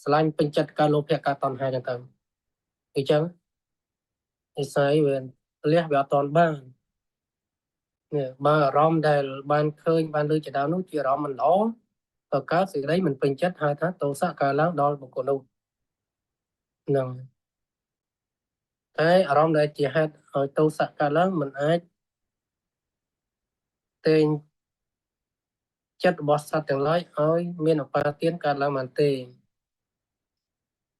ស្រឡាញ់ពេញចិត្តការលោភៈការតណ្ហាចឹងទៅអញ្ចឹងនិស័យវាលះវាអត់តន់បាន nè ba rom đây ban khơi ban lư chỉ đạo nó chỉ rom mình đó và cá sự đấy mình bình chất hai tháng tổ xã cả láng đó một con đâu nè cái rom đây chỉ hai ở tổ xã cả láng mình ai tên chất bọt sát từng lấy ơi miền ở ba tiếng cả láng mình tê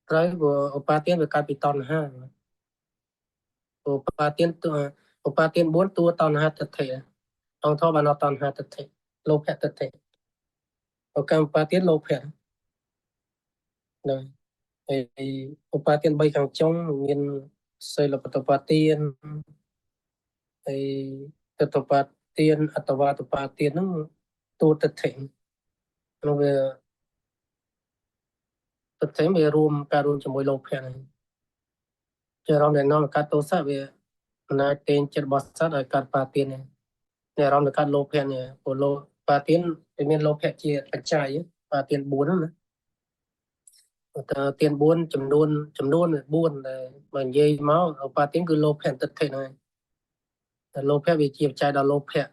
tới vừa ở ba tiếng về capital ha ở ba tiếng ở ba tiếng 4 tua tòn hai thực thể ông thọ bàn tòn hai thực thể lô phe thực thể ở cam ba tiếng lô phe rồi thì ở ba tiếng bay càng trong miền xây là tập tiên thì tập tiên tập tiên nó tu thực thể nó về thực thể về room cả room cho mỗi lô phe này cho rom này nó là cả tổ xã về này tên chất bọt sát ở cả ba tiên nàyเนี่ยเราในการโลเพนเนี่ยโอโลปาเตียนเป็นโลเพนที่กระจายปาเตียนบุญนะแต่เตียนบุญจำนวนบุญเลยมันเยี่ยมเอาปาเตียนคือโลเพนตัดเทนเลยแต่โลเพนวิจิตรใจเราโลเพน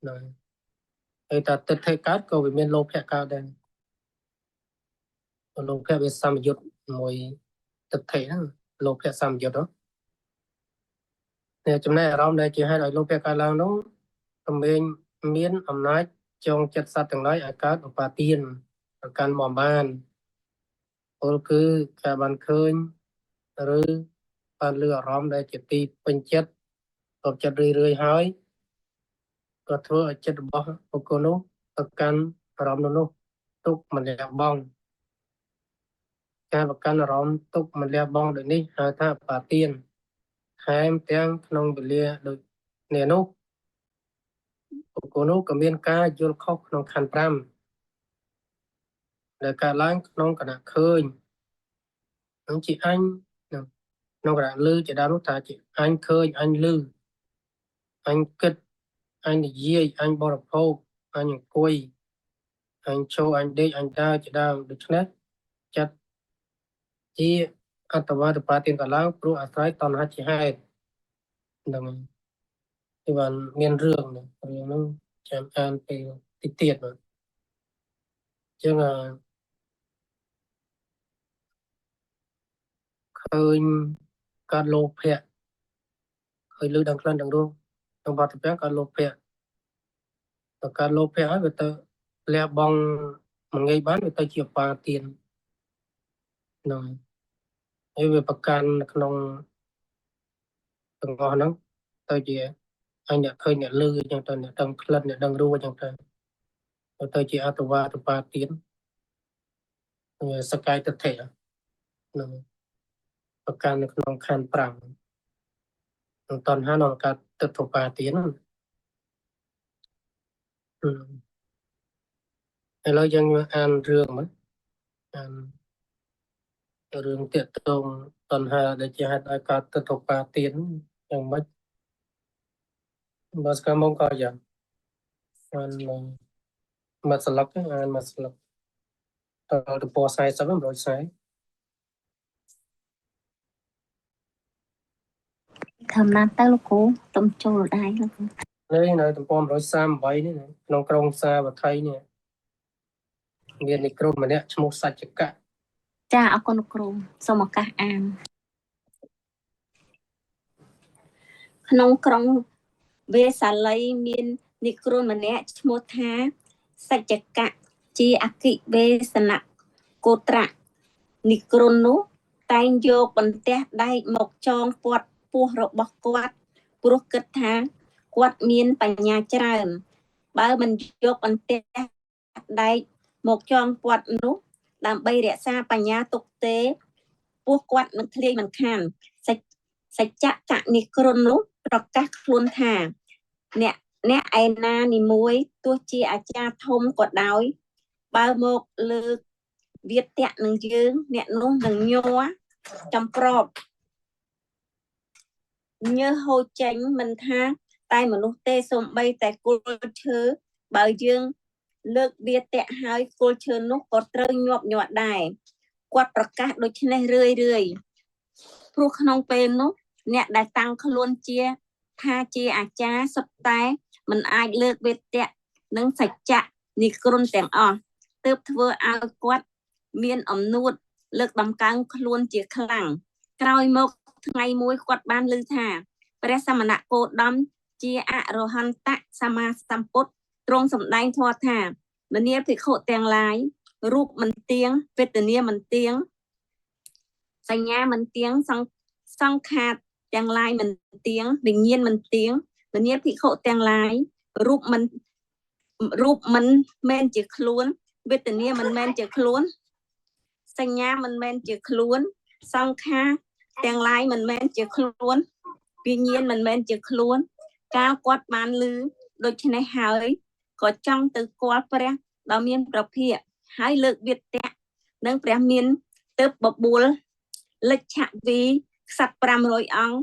นะไอ้แต่ตัดเทการ์ดก็เป็นโลเพนการ์ดได้โลเพนเป็นสามยุทธมวยตัดเทนโลเพนสามยุทธเนาะเนี่ยจำแนกเราในจีให้เราโลเพนการ์ดเราเนาะทำเองเมียนอำนาจจงจัดสัตว์ทั้งหลายอากาศปาเตียนการหมอบ้านคือการบันเคยหรือการเลือกร้อมได้จิตตีเป็นเจ็ดตบจัดเรื่อยๆหายก็ทั่วจัดบ่ปกนุประกันร้อมนุตุกมันเรียบบ้องการประกันร้อมตุกมันเรียบบ้องโดยนี้หาท่าป่าเตียนแถมเตียงขนมเบลียโดยเนนุปกนุก็มีการโยนเข้าขนมคันพรำและการล้างขนมกระดาษเคยน้องจีอันน้องกระดาษลือจะดาวนุตาจีอันเคยอันลืออันกึดอันเยี่ยอันบริโภคอันกุยอันโชว์อันเด็กอันดาวจะดาวดูชนะจัดที่อัตวาตปาตินกับล้างปลุกอาศัยตอนหัดที่ให้ดังที่วันเมียนเรื่องเนี่ยเรื่องนั้นแจมอ่านไปติดเตียดมาจึงเคยการโลภะเคยลือดังคลันดังรู้ดังบาดแผลการโลภะแต่การโลภะให้ไปเตอแล้วบองมันไงบ้านไปเตอเกี่ยวปาเตียนหน่อยให้ไปประกันขนมต่างๆนั้นเตอเจียanh đã khơi nhận lư trong tuần đang lần nhận đang ru trong tuần tôi chỉ atu va tu pa tiến sky tập thểประกันขนมคันปรังตอน5 นอนการตัดถูกปาtiếnเรายังอ่านเรื่องมั้ยอ่านเรื่องเตียตรงตอน5ได้จะให้อาการตัดถูกปาtiếnยังไม่บาสกามองก็ยังอ่านมาสลักอ่านมาสลักต่อตัวปอไซส์สัก100ไซส์ ทำนั้นตั้งลูกกูต้มโจรได้แล้ว đây là tụi con rồi bảy này nó trong xa và thấy nè miền này kêu mà nè một sạch chặt cả ចាអរគុណលោកគ្រូសូមឱកាសអានក្នុងក្រុងវេសាលីមាននិគ្រុនម្នាក់ឈ្មោះថាសច្ចកៈជាអគិវេសនកោត្រៈនិគ្រុននោះតែងយកបន្ទះដែកមកចងពាត់ពោះរបស់គាត់ព្រោះគិតថាគាត់មានបញ្ញាច្រើនបើមិនយកបន្ទះដែកមកចងពាត់នោះដើម្បីរក្សាបញ្ញាទុកទេពោះគាត់នឹងធ្លាយមិនខានសច្ចកៈនិគ្រុននោះប្រកាសខ្លួនថាអ្នកឯណានីមួយទោះជាអាចារ្យធំក៏ដោយបើមកលើកវាទៈនឹងយើងអ្នកនោះនឹងញ័រចំប្រប់ញើសហូរចេញមិនថាតែមនុស្សទេសូម្បីតែគល់ឈើបើយើងលើកវាទៈហើយគល់ឈើនោះក៏ត្រូវញាប់ញ័រដែរគាត់ប្រកាសដូច្នេះរឿយព្រោះក្នុងពេលនោះអ្នកដែលតាំងខ្លួនជា ថាជាអាចារ្យសុទ្ធតែមិនអាចលើកវេទៈនិងសច្ចៈនិក្រន់ទាំងអស់ទើបធ្វើឲ្យគាត់មានអំនួតលើកដំកើងខ្លួនជាខ្លាំងក្រោយមកថ្ងៃមួយគាត់បានឮថាព្រះសមណគោតមជាអរហន្តសម្មាសម្ពុទ្ធទ្រង់សម្ដែងធម៌ថាមនាលភិក្ខុទាំងឡាយរូបមិនទៀងវេទនាមិនទៀងសញ្ញាមិនទៀងសង្ខារទាំងឡាយមិនទៀងវិញ្ញាណមិនទៀងមនាលភិក្ខុទាំងឡាយរូបមិនមែនជាខ្លួនវេទនាមិនមែនជាខ្លួនសញ្ញាមិនមែនជាខ្លួនសង្ខារទាំងឡាយមិនមែនជាខ្លួនវិញ្ញាណមិនមែនជាខ្លួនកាលគាត់បានឮដូច្នេះហើយក៏ចង់ទៅគាល់ព្រះដ៏មានប្រភាកហើយលើកវិទ្យនិងព្រះមានទើបបបួលលិច្ឆវីក្សត្រ500អង្គ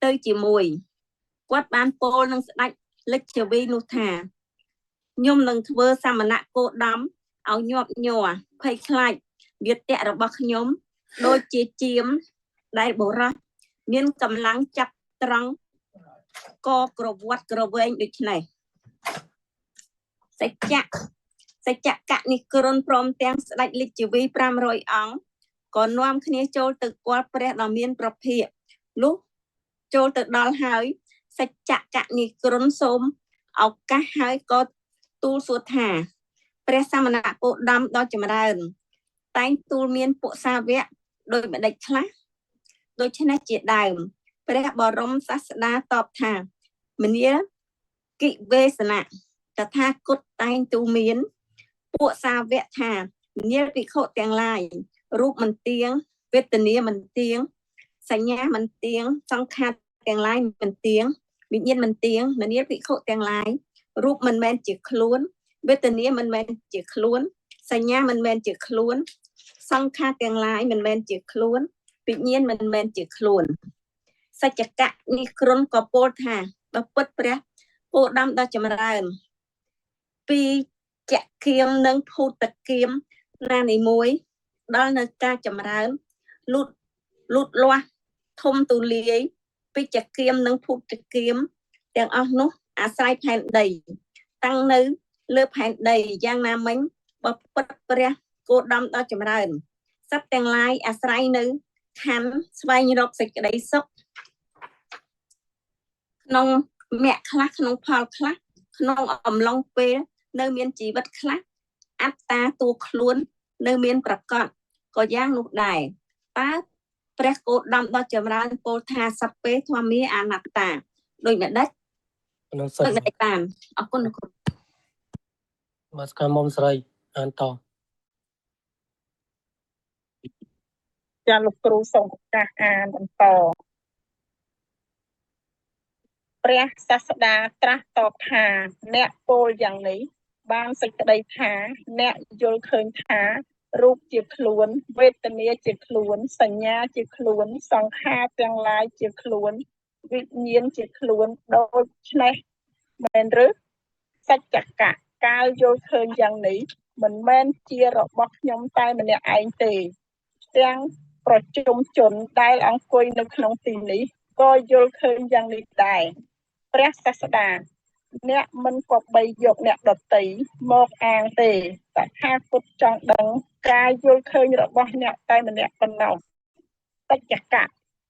ទៅជាមួយគាត់បានពោលនឹងស្ដេចលិច្ឆវីនោះថាខ្ញុំនឹងធ្វើសមណគោតមឲ្យញាប់ញ័រភ័យខ្លាចវិទ្យរបស់ខ្ញុំដូចជាជាមដែលបុរសមានកម្លាំងចាប់ត្រង់កក្រវត្តក្រវែងដូចនេះសច្ចកនិក្រន់ព្រមទាំងស្ដេចលិច្ឆវី500អង្គក៏នាំគ្នាចូលទៅគាល់ព្រះដ៏មានប្រភាកលុះចូលទៅដល់ហើយសច្ចកនិក្រន់សូមឱកាសហើយក៏ទូលសួរថាព្រះសមណគោតមដ៏ចម្រើនតែងទូលមានពួកសាវកដូចម្ដេចខ្លះដូច្នេះជាដើមព្រះបរមសាស្តាតបថាមនាលកិវេសនៈតថាគតតែងទូមានពួកសាវកថាមនាលភិក្ខុទាំងឡាយរូបមិនទៀងវេទនាមិនទៀងសញ្ញាមិនទៀងសង្ខារទាំងឡាយមិនទៀងវិញ្ញាណមិនទៀងមនាលភិក្ខុទាំងឡាយរូបមិនមែនជាខ្លួនវេទនាមិនមែនជាខ្លួនសញ្ញាមិនមែនជាខ្លួនសង្ខារទាំងឡាយមិនមែនជាខ្លួនវិញ្ញាណមិនមែនជាខ្លួនសច្ចកៈនេះគ្រុនក៏ពោលថាបើពិតព្រះគោតមដ៏ចម្រើនពីចក្គាមនិងភូតគាមណានីមួយដល់នៅការចម្រើនលូតលាស់ធំទូលាយពីចក្គាមនិងភូតគាមទាំងអស់នោះអាស្រ័យផែនដីតាំងនៅលើផែនដីយ៉ាងណាមិញបើពិតព្រះគោតមដ៏ចម្រើនសត្វទាំងឡាយអាស្រ័យនៅខណ្ឌស្វែងរកសេចក្តីសុខក្នុងមគ្គខ្លះក្នុងផលខ្លះក្នុងអំឡុងពេលនៅមានជីវិតខ្លះអត្តាតួខ្លួននៅមានប្រកបក៏យ៉ាងនោះដែរតើព្រះគោតមដ៏ចម្រើនពោលថាសព្វេធម្មាអនត្តាដូចម្ដេចក្នុងសិស្សបានអរគុណលោកគ្រូបាទស្កាមុំស្រីអានតចាលោកគ្រូសូមឱកាសអានបន្តព្រះសាស្តាត្រាស់តបថាអ្នកពោលយ៉ាងនេះបានសេចក្តីថាអ្នកយល់ឃើញថារូបជាខ្លួនវេទនាជាខ្លួនសញ្ញាជាខ្លួនសង្ខារទាំងឡាយជាខ្លួនវិញ្ញាណជាខ្លួនដូច្នេះមែនឬសច្ចកៈកាលយល់ឃើញយ៉ាងនេះមិនមែនជារបស់ខ្ញុំតែម្នាក់ឯងទេទាំងប្រជុំជនដែលអង្គុយនៅក្នុងទីនេះក៏យល់ឃើញយ៉ាងនេះដែរព្រះសាស្តាអ្នកមិនគប្បីយកអ្នកដតីមកអាងទេតថាគតចង់ដឹងការយល់ឃើញរបស់អ្នកតែម្នាក់ប៉ុណ្ណោះសច្ចកៈ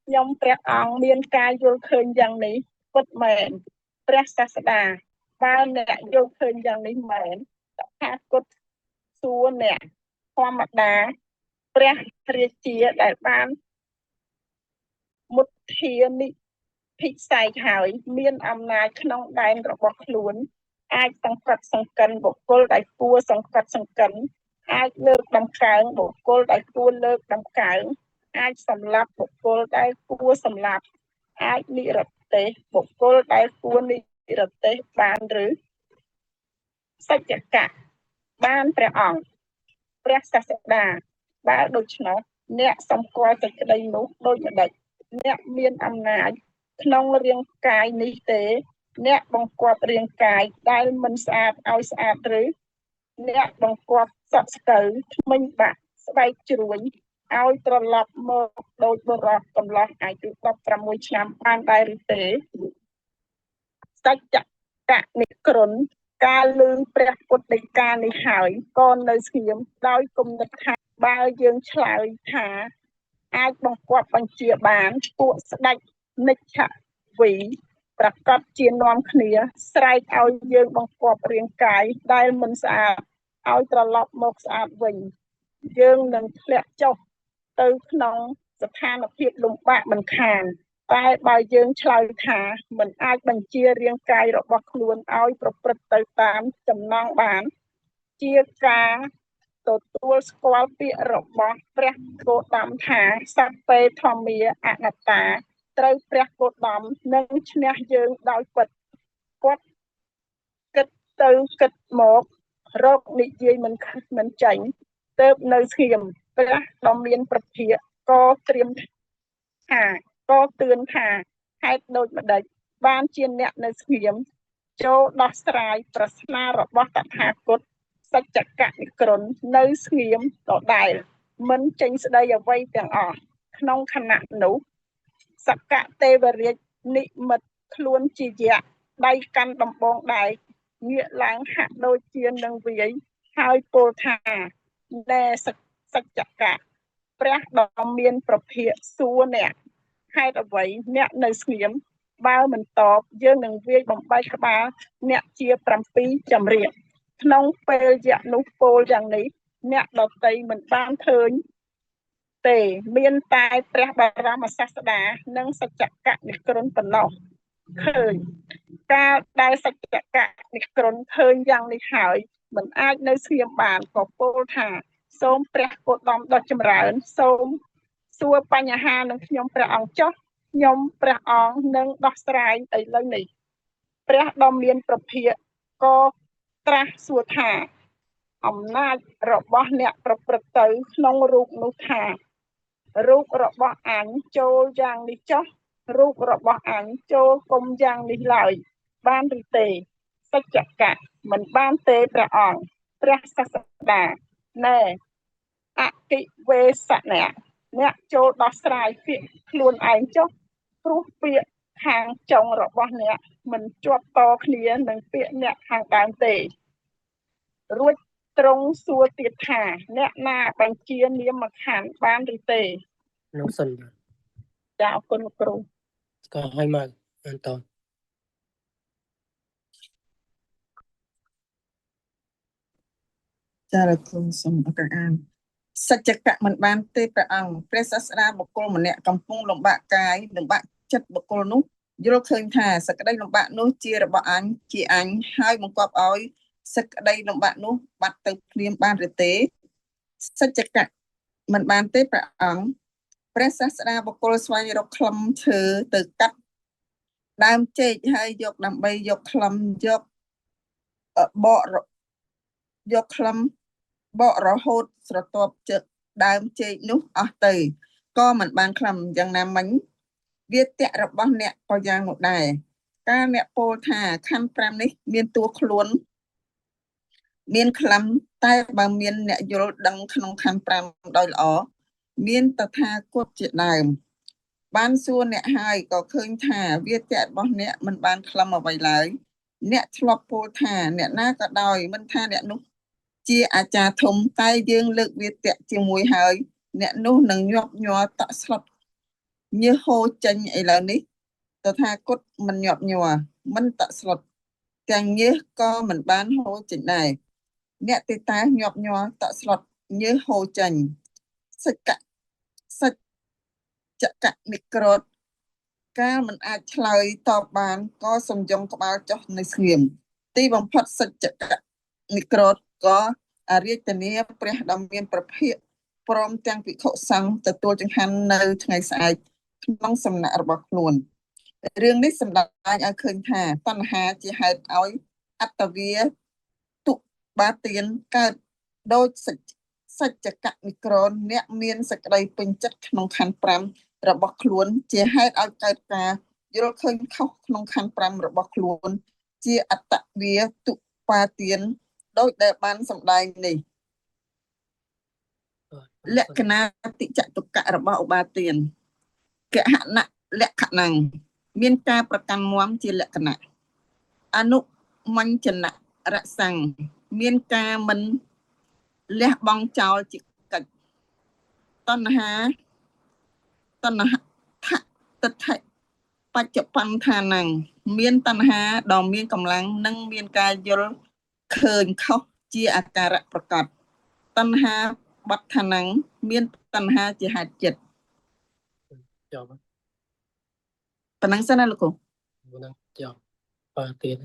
ខ្ញុំព្រះអង្គមានការយល់ឃើញយ៉ាងនេះពិតមែនព្រះសាស្តាបើអ្នកយល់ឃើញយ៉ាងនេះមែនតថាគតសួរអ្នកធម្មតាព្រះរាជាដែលបានមុទ្ធានិភិក្សែកហើយមានអំណាចក្នុងដែនរបស់ខ្លួនអាចសង្កត់សង្កិនបុគ្គលដែលគួរសង្កត់សង្កិនអាចលើកដំកើងបុគ្គលដែលគួរលើកដំកើងអាចសម្លាប់បុគ្គលដែលគួរសម្លាប់អាចនិរទេសបុគ្គលដែលគួរនិរទេសបានឬសច្ចកៈបានព្រះអង្គព្រះសាស្តាបើដូច្នោះអ្នកសម្គាល់សេចក្តីនោះដូចម្ដេចអ្នកមានអំណាចក្នុងរាងកាយនេះទេអ្នកបង្គាប់រាងកាយដែលមិនស្អាតឲ្យស្អាតឬអ្នកបង្គាប់សក់ស្កូវធ្មេញបាក់ស្បែកជ្រួញ ឲ្យត្រឡប់មកដោយបរិបកំឡោះអាយុ16ឆ្នាំបានដែរឬទេសច្ចកនិក្រណការលឺព្រះពុទ្ធដីកានេះហើយក៏នៅស្ងៀមដោយគំនិតថាបើយើងឆ្លើយថាអាចបង្គាប់បញ្ជាបានពួកស្ដេចនិច្ឆវីប្រកាសជានាំគ្នាស្រែកឲ្យយើងបង្គាប់រាងកាយដែលមិនស្អាតឲ្យត្រឡប់មកស្អាតវិញយើងនឹងធ្លាក់ចុះទៅក្នុងស្ថានភាពលំបាកមិនខានតែបើយើងឆ្លើយថាមិនអាចបញ្ជារាងកាយរបស់ខ្លួនឲ្យប្រព្រឹត្តទៅតាមចំណងបានជាការទទួលស្គាល់ពាក្យរបស់ព្រះគោតមថាសត្វពេធម្មាអនត្តាត្រូវព្រះគោតមនឹងឈ្នះយើងដោយពិតគាត់គិតទៅគិតមករកនិយាយមិនចាញ់ទៅនៅស្ងៀមព្រះដ៏មានប្រភាកក៏ត្រៀមថាក៏ទឿនថាហេតុដូចម្ដេចបានជាអ្នកនៅស្ងៀមចូលដោះស្រាយប្រស្នារបស់តថាគតសច្ចកនិក្រណនៅស្ងៀមដដែលមិនចេញស្ដីអ្វីទាំងអស់ក្នុងខណៈនោះសកទេវរាជនិមិត្តខ្លួនជាយៈដៃកាន់ដំបងដែកងាកឡើងហាក់ដូចជានឹងវាយហើយពោលថាណែសច្ចកៈព្រះដ៏មានប្រភាកសួរអ្នកហេតុអ្វីអ្នកនៅស្ងៀមបើមិនតបយើងនឹងវាយបំបែកក្បាលអ្នកជា7ចម្រៀងក្នុងពេលយៈនោះពោលយ៉ាងនេះអ្នកដតីមិនបានឃើញទេមានតែព្រះបរមសាស្តានិងសច្ចកនិក្រណប៉ុណ្ណោះឃើញកាលដែលសច្ចកនិក្រណឃើញយ៉ាងនេះហើយមិនអាចនៅស្ងៀមបានក៏ពោលថាសូមព្រះគោតមដ៏ចម្រើនសូមសួរបញ្ហានឹងខ្ញុំព្រះអង្គចុះខ្ញុំព្រះអង្គនឹងដោះស្រាយឥឡូវនេះព្រះដ៏មានប្រភាកក៏ត្រាស់សួរថាអំណាចរបស់អ្នកប្រព្រឹត្តទៅក្នុងរូបនោះថារូបរបស់អញចូលយ៉ាងនេះចុះរូបរបស់អញចូលគុំយ៉ាងនេះឡើយបានឬទេសច្ចកៈមិនបានទេព្រះអង្គព្រះសាស្តាណែអគិវេសនៈអ្នកចូលដោះស្រាយពាក្យខ្លួនឯងចុះព្រោះពាក្យខាងចុងរបស់អ្នកមិនជាប់តគ្នានឹងពាក្យអ្នកខាងដើមទេរួចទ្រង់សួរទៀតថាអ្នកណាបញ្ជានាមខណ្ឌបានឬទេនោះសិន ចាអរគុណលោកគ្រូ ស្គាល់ហើយមកអន្តរ ចាលោកគ្រូសូមអរគុណអានសច្ចកៈមិនបានទេព្រះអង្គព្រះសាស្តាបុគ្គលម្នាក់កំពុងលំបាកកាយលំបាកចិត្តបុគ្គលនោះយល់ឃើញថាសក្តីលំបាកនោះជារបស់អញជាអញហើយបង្គាប់ឲ្យសក្តីលំបាកនោះបាត់ទៅភ្លាមបានឬទេសច្ចកៈមិនបានទេព្រះអង្គព្រះសាស្តាបុគ្គលស្វែងរកខ្លឹមឈើទៅកាត់ដើមចេកហើយយកដើម្បីយកខ្លឹមយកខ្លឹមបករហូតស្រទាប់ជើដើមចេកនោះអស់ទៅក៏មិនបានខ្លឹមយ៉ាងណាមិញវាទៈរបស់អ្នកក៏យ៉ាងនោះដែរកាលអ្នកពោលថាខណ្ឌ5នេះមានតួខ្លួនមានខ្លឹមតែបើមានអ្នកយល់ដឹងក្នុងខណ្ឌ5ដោយល្អមានតថាគតជាដើមបានសួរអ្នកហើយក៏ឃើញថាវាទៈរបស់អ្នកមិនបានខ្លឹមអ្វីឡើយអ្នកធ្លាប់ពោលថាអ្នកណាក៏ដោយមិនថាអ្នកនោះជាអាចារ្យធំតែយើងលើកវាទៈជាមួយហើយអ្នកនោះនឹងញាប់ញ័រតក់ស្លុតញើសហូរចេញឥឡូវនេះតថាគតមិនញាប់ញ័រមិនតក់ស្លុតទាំងញើសក៏មិនបានហូរចេញដែរអ្នកទេតាញាប់ញ័រតក់ស្លុតញើសហូរចេញសច្ចកនិក្រណកាលមិនអាចឆ្លើយតបបានក៏សំយងក្បាលចុះនៅស្ងៀមទីបំផុតសច្ចកនិក្រណក៏អារាធនាព្រះដ៏មានប្រភាកព្រមទាំងភិក្ខុសង្ឃទទួលចង្ហាន់នៅថ្ងៃស្អែកក្នុងសំណាក់របស់ខ្លួនរឿងនេះសម្ដែងឲ្យឃើញថាតណ្ហាជាហេតុឲ្យអត្តវាទុបាទានកើតដោយសច្ចកនិក្រណអ្នកមានសេចក្តីពេញចិត្តក្នុងខណ្ឌ5របស់ខ្លួនជាហេតុឲ្យកើតការយល់ឃើញខុសក្នុងខណ្ឌ5របស់ខ្លួនជាអត្តវាទុបាទានដោយដែលបានសម្ដែងនេះ លក្ខណៈតិចតុកៈរបស់ឧបាទានកហណៈលក្ខណៈមានការប្រកាន់មាំជាលក្ខណៈអនុមញ្ចនៈរសੰងមានការមិនលះបង់ចោលជាកិច្ចតណ្ហាថទិដ្ឋិបច្ចុប្បន្នឋានੰមានតណ្ហាដ៏មានកម្លាំងនិងមានការយល់ឃើញខុសជាអាការៈប្រកបតណ្ហាបត្ថានੰមានតណ្ហាជាហេតុចិត្ត ចប់ ប៉ុណ្ណឹងសិនណាលោកគ្រូ ហ្នឹងចប់បាទៀត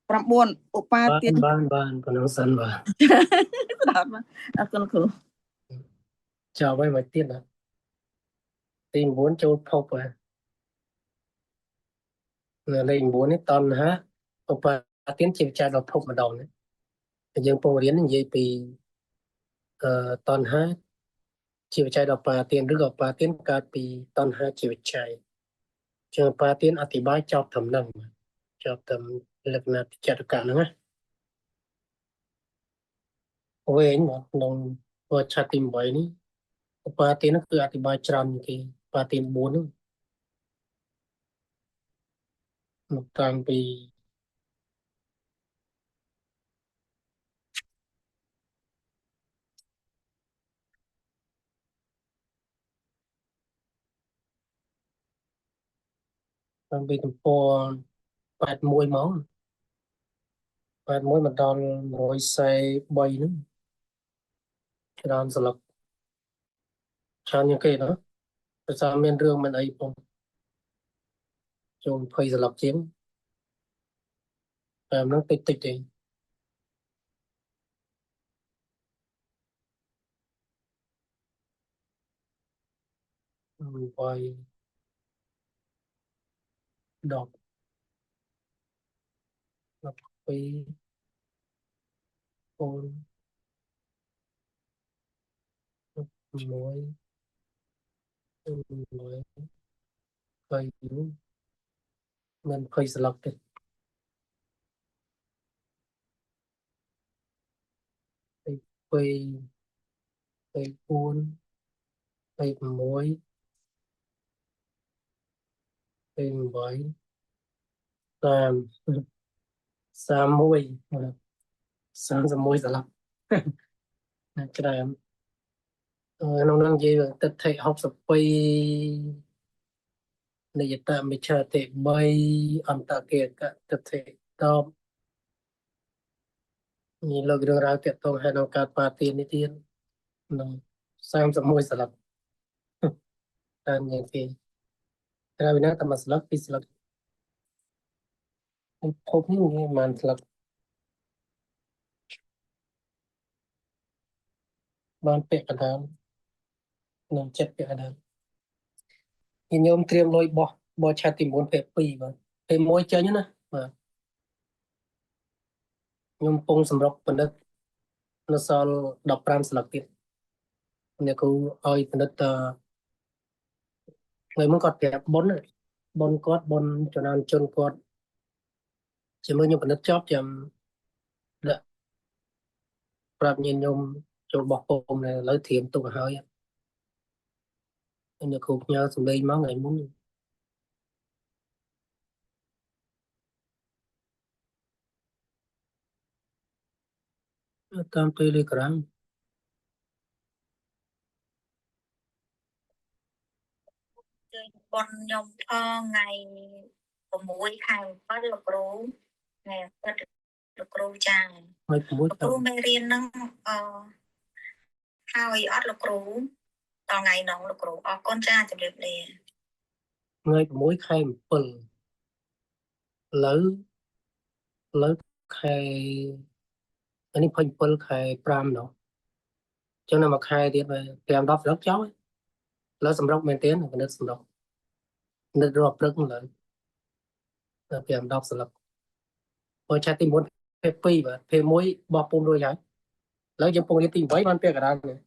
9ឧបាទាន បានប៉ុណ្ណឹងសិនបាទ ស្ដាប់មកអរគុណលោកគ្រូ ចប់ហើយមកទៀតណាទី9ចូលភពហើយនៅលេខ9នេះតណ្ហាឧបាទានជាវិច័យដល់ភពម្ដងនេះហើយយើងពងរៀននិយាយពីតណ្ហាជាវិច័យដល់ឧបាទានឬក៏ឧបាទានកើតពីតណ្ហាជាវិច័យជាឧបាទានអธิบายចប់ត្រឹមហ្នឹងចប់ត្រឹមលក្ខណៈចតុកៈហ្នឹងណាវិញមកក្នុងវត្តឆាត់ទី8នេះឧបាទានហ្នឹងគឺអธิบายច្រើនគេឧបាទាន4ហ្នឹងមកតាំងពីទំព័រ81មក81មកដល់143ហ្នឹងច្រើនស្លឹកច្រើនជាងគេណាប្រសិនមានរឿងមិនអីផងចូល20ស្លឹកជាងតែហ្នឹងតិចទេ8 10 12 4 6 20មាន20ស្លឹកទេ2 4 6 8 30 31 31ស្លាប់ ច្រើនក្នុងនោះនិយាយទិដ្ឋិ62និយតមិច្ឆតិ3អន្តកេកទិដ្ឋិ10នេះលើករឿងរ៉ាវទាក់ទងហេតុនឹងកើតបាទាននេះទៀតនឹង31ស្លាប់តាមយ៉ាងគេក្រៅពីនោះតែមួយស្លឹកពីរស្លឹកភពនេះមានប្រហែលស្លឹកបានពាក់កណ្ដាលនឹងចិត្តពាក់កណ្ដាលញោមត្រៀមលុយបោះឆាត់ទី9ភាគ2បាទភាគ1ចេញណាបាទខ្ញុំពងសម្រុកពិនិត្យនៅសល់15ស្លឹកទៀតអ្នកគ្រូឲ្យពិនិត្យថ្ងៃមុនគាត់ប្រាប់ប៉ុនគាត់ប៉ុនចំណានជនគាត់ជាមួយខ្ញុំពិនិត្យចប់ចាំដាក់ប្រាប់ញាតិញោមចូលបោះពុំឥឡូវត្រៀមទុកឲ្យហើយអ្នកគ្រូផ្ញើសម្លេងមកថ្ងៃមុនតាម Telegram គឺប៉ុនខ្ញុំថ្ងៃ6ខែ7លោកគ្រូថ្ងៃអាទិត្យលោកគ្រូចា៎ ថ្ងៃ6 លោកគ្រូមេរៀនហ្នឹងហើយអត់លោកគ្រូដល់ថ្ងៃនោះលោកគ្រូអរគុណចា៎ជម្រាបលា ថ្ងៃ6ខែ7ឥឡូវខែនេះ27ខែ5នោះចឹងនៅមួយខែទៀត5 10ស្លឹកចោលឥឡូវសម្រុកមែនទេពិនិត្យសម្រុកពិនិត្យរាប់ព្រឹកឥឡូវ5 10ស្លឹកបើឆាត់ទី9ភាគ2បាទភាគ1បោះពុំរួចហើយឥឡូវយើងពងរៀនទី8បានពាក់កណ្ដាលនេះ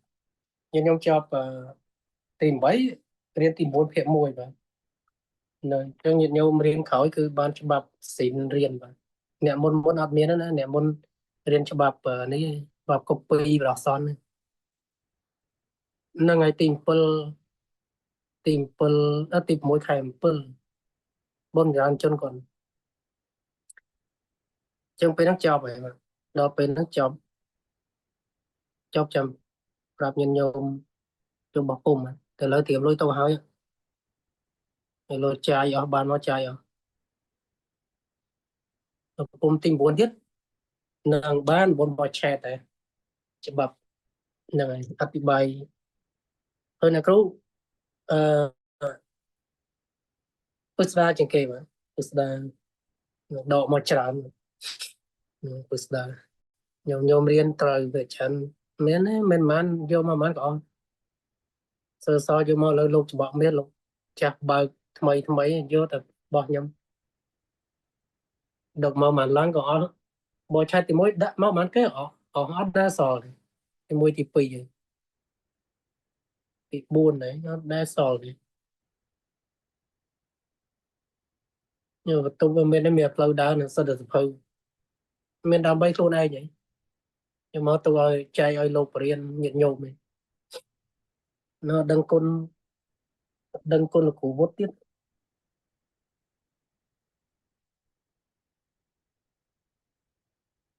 ខ្ញុំចប់ទី8រៀនទី9ភាគ1បាទនៅចឹងញាតិញោមរៀនក្រោយគឺបានច្បាប់ស៊ីនរៀនបាទអ្នកមុនអត់មានណាអ្នកមុនរៀនច្បាប់នេះច្បាប់កូពីប្រអសន នៅថ្ងៃទី7ទី7ទី6ខែ7បុណ្យច្រើនជនគាត់ចឹងពេលហ្នឹងចប់ហើយបាទដល់ពេលហ្នឹងចប់ចាំប្រាប់ញាតិញោមចូលបោះពុំទៅលើត្រៀមលុយទៅហើយលុយចាយអស់បានមកចាយអស់ពុំទី9ទៀតនឹងបានបុណ្យបោះឆែតដែរច្បាប់ហ្នឹងហើយអธิบายហើយអ្នកគ្រូអឺពុស្ដាជាងគេបាទពុស្ដាដកមកច្រើនពុស្ដាញោមរៀនត្រូវវាច្រើនមានទេមិនមែនយកមកមិនក៏អស់សើសយកមកលើលោកច្បាប់មានលោកចាស់បើកថ្មីយកតែបោះខ្ញុំដកមកមិនឡើងក៏អស់បោះឆែតទី1ដាក់មកមិនគេអស់អត់ដែរសល់ទី1ទី2ហើយទី4ហើយអត់ដែរសល់ទេញោមបន្ទប់វាមានផ្លូវដើរនឹងសិតតែសភៅមានដើម្បីខ្លួនឯងហីខ្ញុំមកទៅឲ្យចែកឲ្យលោកបរិញ្ញាញាតិញោមឯងនៅដឹងគុណលោកគ្រូវុទ្ធទៀត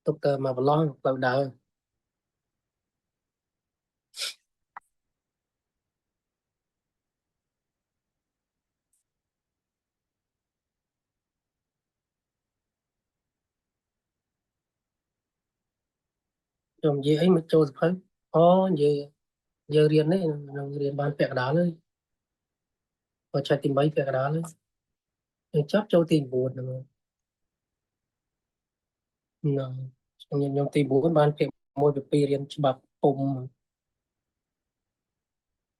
ទុកតែមកប្រឡងផ្លូវដើរខ្ញុំនិយាយអីមកចូលសភៅអូនិយាយយើងរៀននេះនឹងរៀនបានពាក់កណ្ដាលហើយបើឆែកទី3ពាក់កណ្ដាលហើយយើងចាប់ចូលទី9ហ្នឹងខ្ញុំទី9បានពាក់1ពី2រៀនច្បាប់ពុំ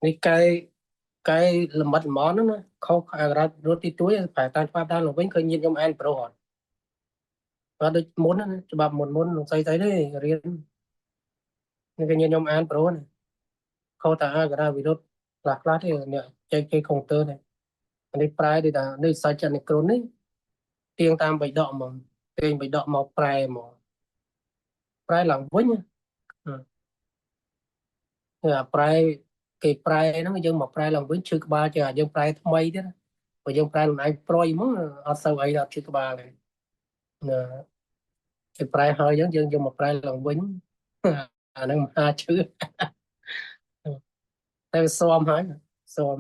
នេះកែលម្អិតល្មមហ្នឹងណាខុសអក្សររត់ទីទួយប្រែតាមច្បាប់ដើមឡើងវិញឃើញញាតិខ្ញុំអានប្រុសអត់ដូចមុនណាច្បាប់មុនលោកស្អីទេរៀននេះគេញាតិខ្ញុំអានប្រុសណាខុសតាអក្សរវិរុទ្ធខ្លះទេអ្នកចែកកុងទ័រនេះនេះប្រែដូចថានេះសាច់ចនិក្រូននេះទៀងតាមបៃដកហ្មងពេញបៃដកមកប្រែហ្មងប្រែឡើងវិញអាប្រែគេប្រែហ្នឹងយើងមកប្រែឡើងវិញឈឺក្បាលជាងយើងប្រែថ្មីទៀតបើយើងប្រែខ្លួនឯងប្រួយហ្មងអត់សូវអីដល់ឈឺក្បាលទេគេប្រែហើយយើងយកមកប្រែឡើងវិញអាហ្នឹងមហាឈឺតែវាស៊ាំហើយស៊ាំ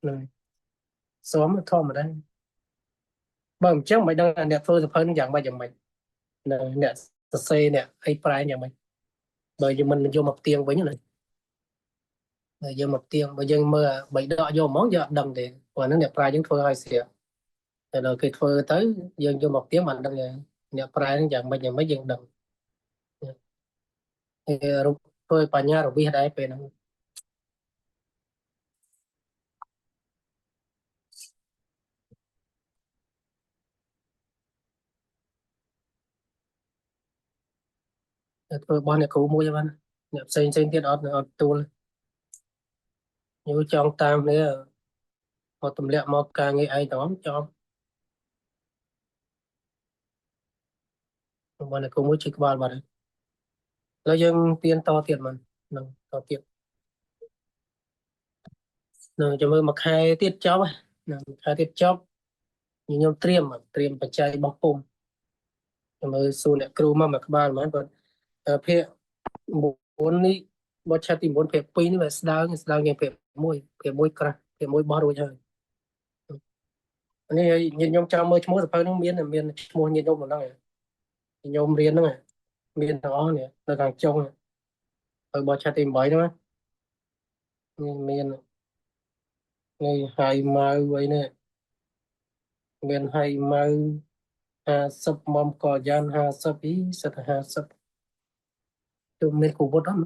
នឹងស៊ាំធម្មតាបើមិនចឹងមិនដឹងអ្នកធ្វើសភៅនឹងយ៉ាងម៉េចអ្នកសរសេរអ្នកអីប្រែយ៉ាងម៉េចបើយើងមិនយកមកផ្ទៀងវិញណាយើងមកផ្ទៀងបើយើងមើលបីដកយកហ្មងយើងអត់ដឹងទេព្រោះហ្នឹងអ្នកប្រាជ្ញយើងធ្វើឲ្យស្រាប់តែដល់គេធ្វើទៅយើងយកមកផ្ទៀងមិនដឹងទេអ្នកប្រាជ្ញយ៉ាងម៉េចយើងដឹងរូបធ្វើបញ្ញារវិសដែរពេលហ្នឹងធ្វើរបស់អ្នកគ្រូមួយហ្នឹងអ្នកផ្សេងទៀតអត់ទួលយូរចង់តាមគ្នាមកទម្លាក់មកការងារឯងទាំងចប់របស់អ្នកគ្រូមួយជិះក្បាលបាត់ហើយแล้วយើងទៀនតទៀតមិននឹងតទៀតនឹងចាំមើលមួយខែទៀតចប់នឹងខែទៀតចប់ខ្ញុំត្រៀមបច្ច័យរបស់ពុំចាំមើលសួរអ្នកគ្រូមកមួយក្បាលហ្មងគាត់ភាគ9នេះបទឆាតទី9ភាគ2នេះវាស្ដើងជាងភាគ1ក្រាស់ភាគ1បោះរួចហើយនេះញាតិខ្ញុំចាំមើលឈ្មោះសភៅហ្នឹងមានឈ្មោះញាតិខ្ញុំម្ដងខ្ញុំរៀនហ្នឹងមានទាំងអស់នេះនៅខាងចុងទៅបោះឆាតទី8ហ្នឹងមាននេះហើយម៉ៅអីនេះមានហើយម៉ៅ50មុំកយ៉ាន50អីសិត50ទៅមានគូវុតអត់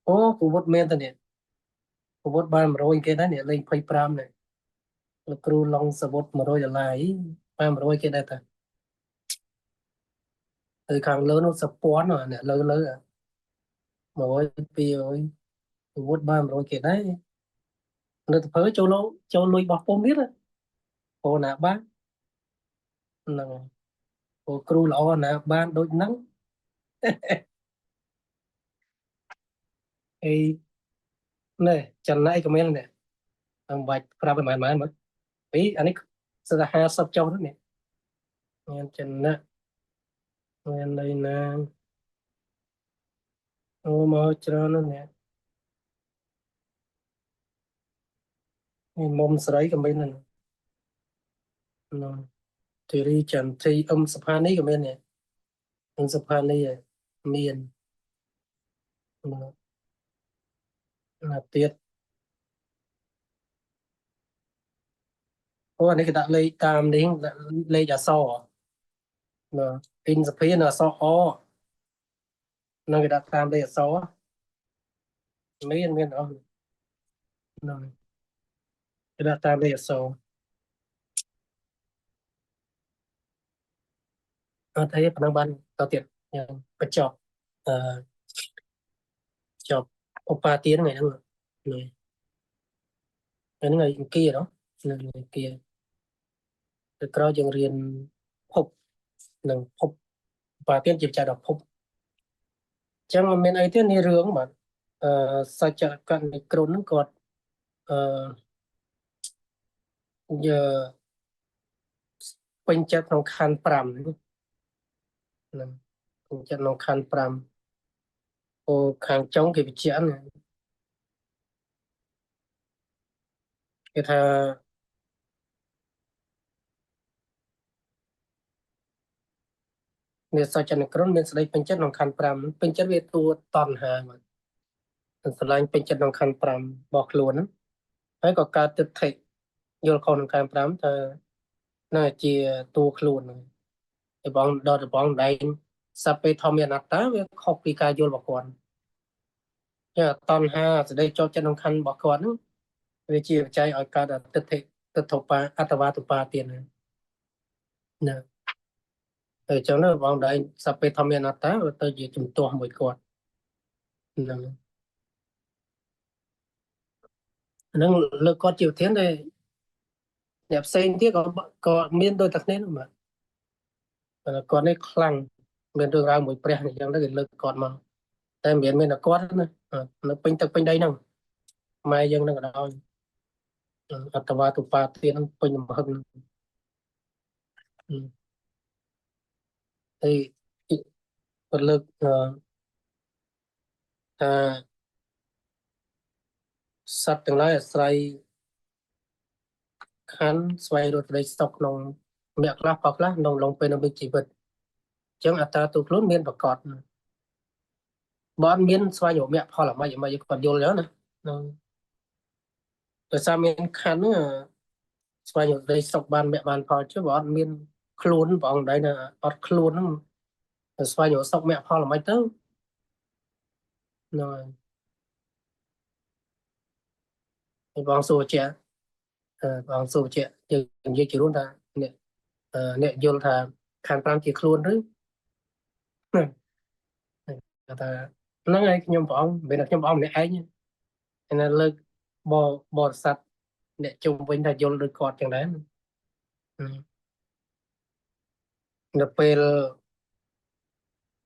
អូគូវុតមានតនេះគូវុតបាន100គេដែរនេះលេខ25នេះលោកគ្រូឡុងសវុត$100បាន100គេដែរតាទៅខាងលើនោះសពាន់អ្នកលើ100 200គូវុតបាន100គេដែរនៅទៅធ្វើចូលលុយរបស់ពុំទៀតអូណាបានហ្នឹងអូគ្រូល្អណាបានដូចហ្នឹង ấy này chẳng nãy comment này ông bạch ra bên màn màn mất ý anh ấy sẽ là hai sắp trong đó nè nghe chẳng nè nghe đây nè ô mà cho nó nè mồm sấy comment này thì đi chẳng thì sập hai này comment nè sập hai này miền là tiết ô anh ấy đã lấy tam đi lấy giả so nè in sập phía là so o nó người đã tam lấy giả so miền miền đó nè người đã tam lấy giả so thấy phần năng ban tao tiện cái chọc chọc oppa tiếng này nữa này cái ngày kia đó ngày kia cái đó dừng riêng hộp nâng hộp và tiếng chịu trả đọc hộp chẳng mà mình ấy tiếng đi rướng mà sao chợ cận micro nó còn giờ quanh chất nó khăn pram quanh chất nó khăn pram ô khăn chống cái bị chẽn này cái thàเนี่ย sao cho nên cron មានស្ដីពេញចិត្តក្នុងខណ្ឌ5ពេញចិត្តវាតួតណ្ហាមកស្រឡាញ់ពេញចិត្តក្នុងខណ្ឌ5របស់ខ្លួនហ្នឹងហើយក៏កើតទិដ្ឋិយល់ខុសក្នុងខណ្ឌ5ថាน่าជាតួខ្លួនហ្នឹងតែបងដល់តែបងដែងសัพពេធម្មអនត្តាវាខុសពីការយល់របស់គាត់តែតណ្ហាស្ដីចូលចិត្តក្នុងខណ្ឌរបស់គាត់ហ្នឹងវាជាបច្ច័យឲ្យកើតទិដ្ឋិទិដ្ឋុបាអត្តវាទុបាទៀតណាអញ្ចឹងណាបងដែងសัพពេធម្មអនត្តាវាទៅជាជំទាស់មួយគាត់ហ្នឹងហ្នឹងលើគាត់ជាធានដែរអ្នកផ្សេងទៀតក៏មានដូចតែគ្នានោះបាទគាត់នេះខ្លាំងមានរឿងរ៉ាវមួយព្រះអញ្ចឹងទៅគេលើកគាត់មកតែមិនមានតែគាត់ណានៅពេញទឹកពេញដីហ្នឹងម៉ែយើងនឹងក៏ដោយអត្តវាទុបាទៀតហ្នឹងពេញមហឹងហើយគាត់លើកថាសត្វទាំងឡាយអាស្រ័យខណ្ឌស្វែងរកត្រីស្តុកក្នុងអ្នកខ្លះក៏ខ្លះក្នុងឡងពេលនៅជីវិតអញ្ចឹងអត្រាទូខ្លួនមានប្រកបបើអត់មានស្វែងរកមគ្គផលអ្វីគាត់យល់ចឹងណាដោយសារមានខណ្ឌហ្នឹងស្វែងរកត្រីស្តុកបានមគ្គបានផលchứបើអត់មានខ្លួនបងដៃណាអត់ខ្លួនហ្នឹងស្វែងរកស្តុកមគ្គផលអ្វីទៅហ្នឹងហើយបងសួរជាបងសួរជាយើងនិយាយជារួមថាអ្នកយល់ថាខណ្ឌ5ជាខ្លួនឬថាហ្នឹងហើយខ្ញុំព្រះអង្គមិនមែនខ្ញុំព្រះអង្គម្នាក់ឯងឯណាលើកបរិស័ទអ្នកជុំវិញថាយល់ដូចគាត់ចឹងដែរនៅពេល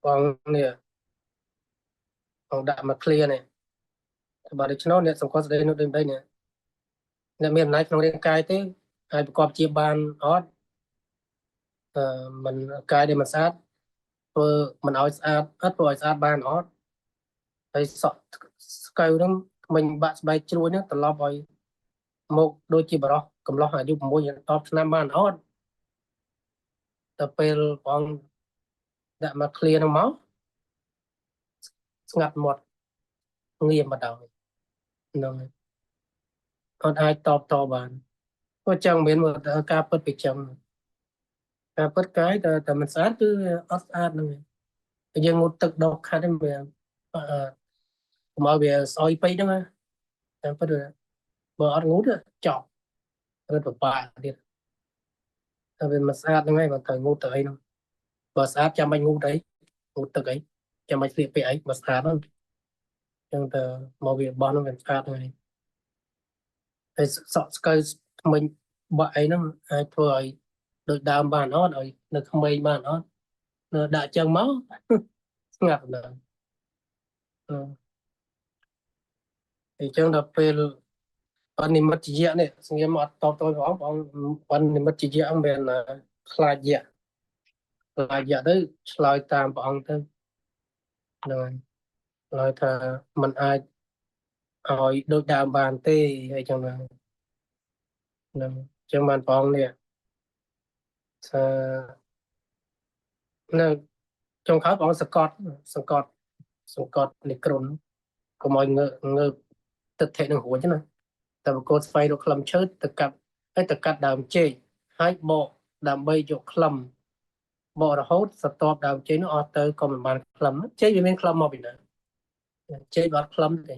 បងនេះបងដាក់មក clear នេះបើដូច្នោះអ្នកសង្កត់ស្ដីនោះដូចនេះអ្នកមានអំណាចក្នុងរាងកាយទេហើយប្រកបជាបានអត់មិនកាយដែលមិនស្អាតធ្វើមិនឲ្យស្អាតអត់ធ្វើឲ្យស្អាតបានអត់ហើយសក់ស្កៅហ្នឹងមិញបាក់ស្បែកជ្រួញហ្នឹងត្រឡប់ឲ្យមកដូចជាបរោះកំឡោះអាយុ6 ឆ្នាំបានអត់តែពេលបងដាក់មក clear ហ្នឹងមកស្ងាត់មាត់ងាមមកដល់ហ្នឹងអត់អាចតបតបានក៏ចឹងមានការពិតពីចឹងការពិតកាយតែមិនស្អាតគឺអត់ស្អាតហ្នឹងយើងងូតទឹកដកខាត់ហ្នឹងវាមកវាស្អុយពេកហ្នឹងតែពិតបើអត់ងូតចប់រត់ពិបាកទៀតតែវាមិនស្អាតហ្នឹងហើយបើត្រូវងូតទៅអីហ្នឹងបើស្អាតចាំបាច់ងូតអីងូតទឹកអីចាំបាច់ស្លៀកពាក់អីបើស្អាតហ្នឹងចឹងទៅមកវាបោះហ្នឹងវាស្អាតហើយហើយសក់ស្កៅថ្មិញបាក់អីហ្នឹងអាចធ្វើឲ្យដូចដើមបានអត់ឲ្យនៅក្មេងបានអត់ដាក់ចឹងមកស្ងាត់ដល់ thì chẳng làពេលបាននិមិត្តយៈនេះសង្ឃាមអត់តបទៅព្រះអង្គបាននិមិត្តយៈអង្គមានខ្លាចយៈទៅឆ្លើយតាមព្រះអង្គទៅហ្នឹងហើយឆ្លើយថាมันអាចឲ្យដូចដើមបានទេហើយចឹងហ្នឹងចឹងបានព្រះអង្គនេះថានៅចុងក្រោយព្រះអង្គសង្កត់និក្រុនកុំឲ្យងើបទឹកធិនឹងរួចណាតែបកគោស្វែងរកក្លឹមឈើទៅកាត់ដើមចេកហើយបកដើម្បីយកក្លឹមបករហូតស្ទាប់ដើមចេកនោះអស់ទៅក៏មិនបានក្លឹមចេកវាមានក្លឹមមកពីណាចេកអត់ក្លឹមទេ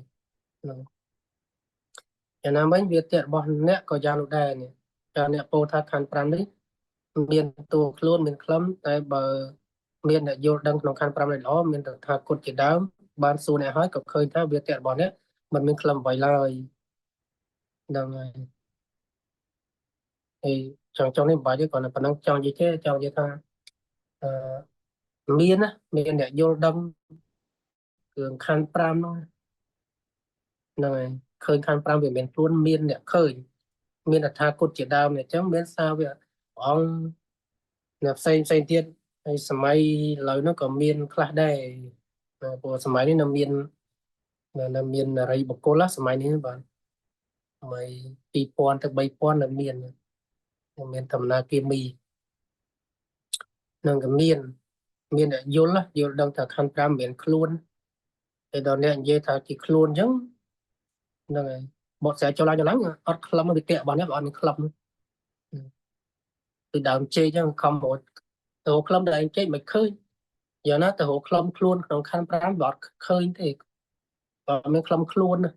ហ្នឹងយ៉ាងណាមិញវាទៈរបស់អ្នកក៏យ៉ាងនោះដែរនេះតែអ្នកពោលថាខណ្ឌ5នេះមានតួខ្លួនមានក្លឹមតែបើមានអ្នកយល់ដឹងក្នុងខណ្ឌ5នេះល្អមានតថាគតជាដើមបានសួរអ្នកហើយក៏ឃើញថាវាទៈរបស់អ្នកមិនមានក្លឹមអ្វីឡើយហ្នឹងហើយចង់នេះមិនបាច់ទេគ្រាន់តែប៉ុណ្ណឹងចង់និយាយទេចង់និយាយថាមានអ្នកយល់ដឹងគ្រឿងខណ្ឌ5នោះហ្នឹងហើយឃើញខណ្ឌ5វាមានខ្លួនមានអ្នកឃើញមានតថាគតជាដើមអញ្ចឹងមានសារវាព្រះអង្គអ្នកផ្សេងទៀតហើយសម័យឥឡូវនោះក៏មានខ្លះដែរព្រោះសម័យនេះនៅមានអរិយបុគ្គលសម័យនេះបាទសម័យ2000ទៅ3000នៅមានដំណើរគីមីនឹងក៏មានអ្នកយល់ដឹងថាខណ្ឌ5មានខ្លួនតែដល់អ្នកនិយាយថាជាខ្លួនអញ្ចឹងហ្នឹងហើយបកស្រាយចូលឡើងអត់ក្លឹមវិទ្យារបស់នេះអត់មានក្លឹមពីដើមចេកអញ្ចឹងខំមកទៅក្លឹមដើមចេកមិនឃើញយ៉ាងណាទៅរកក្លឹមខ្លួនក្នុងខណ្ឌ5វាអត់ឃើញទេបើមានក្លឹមខ្លួនណា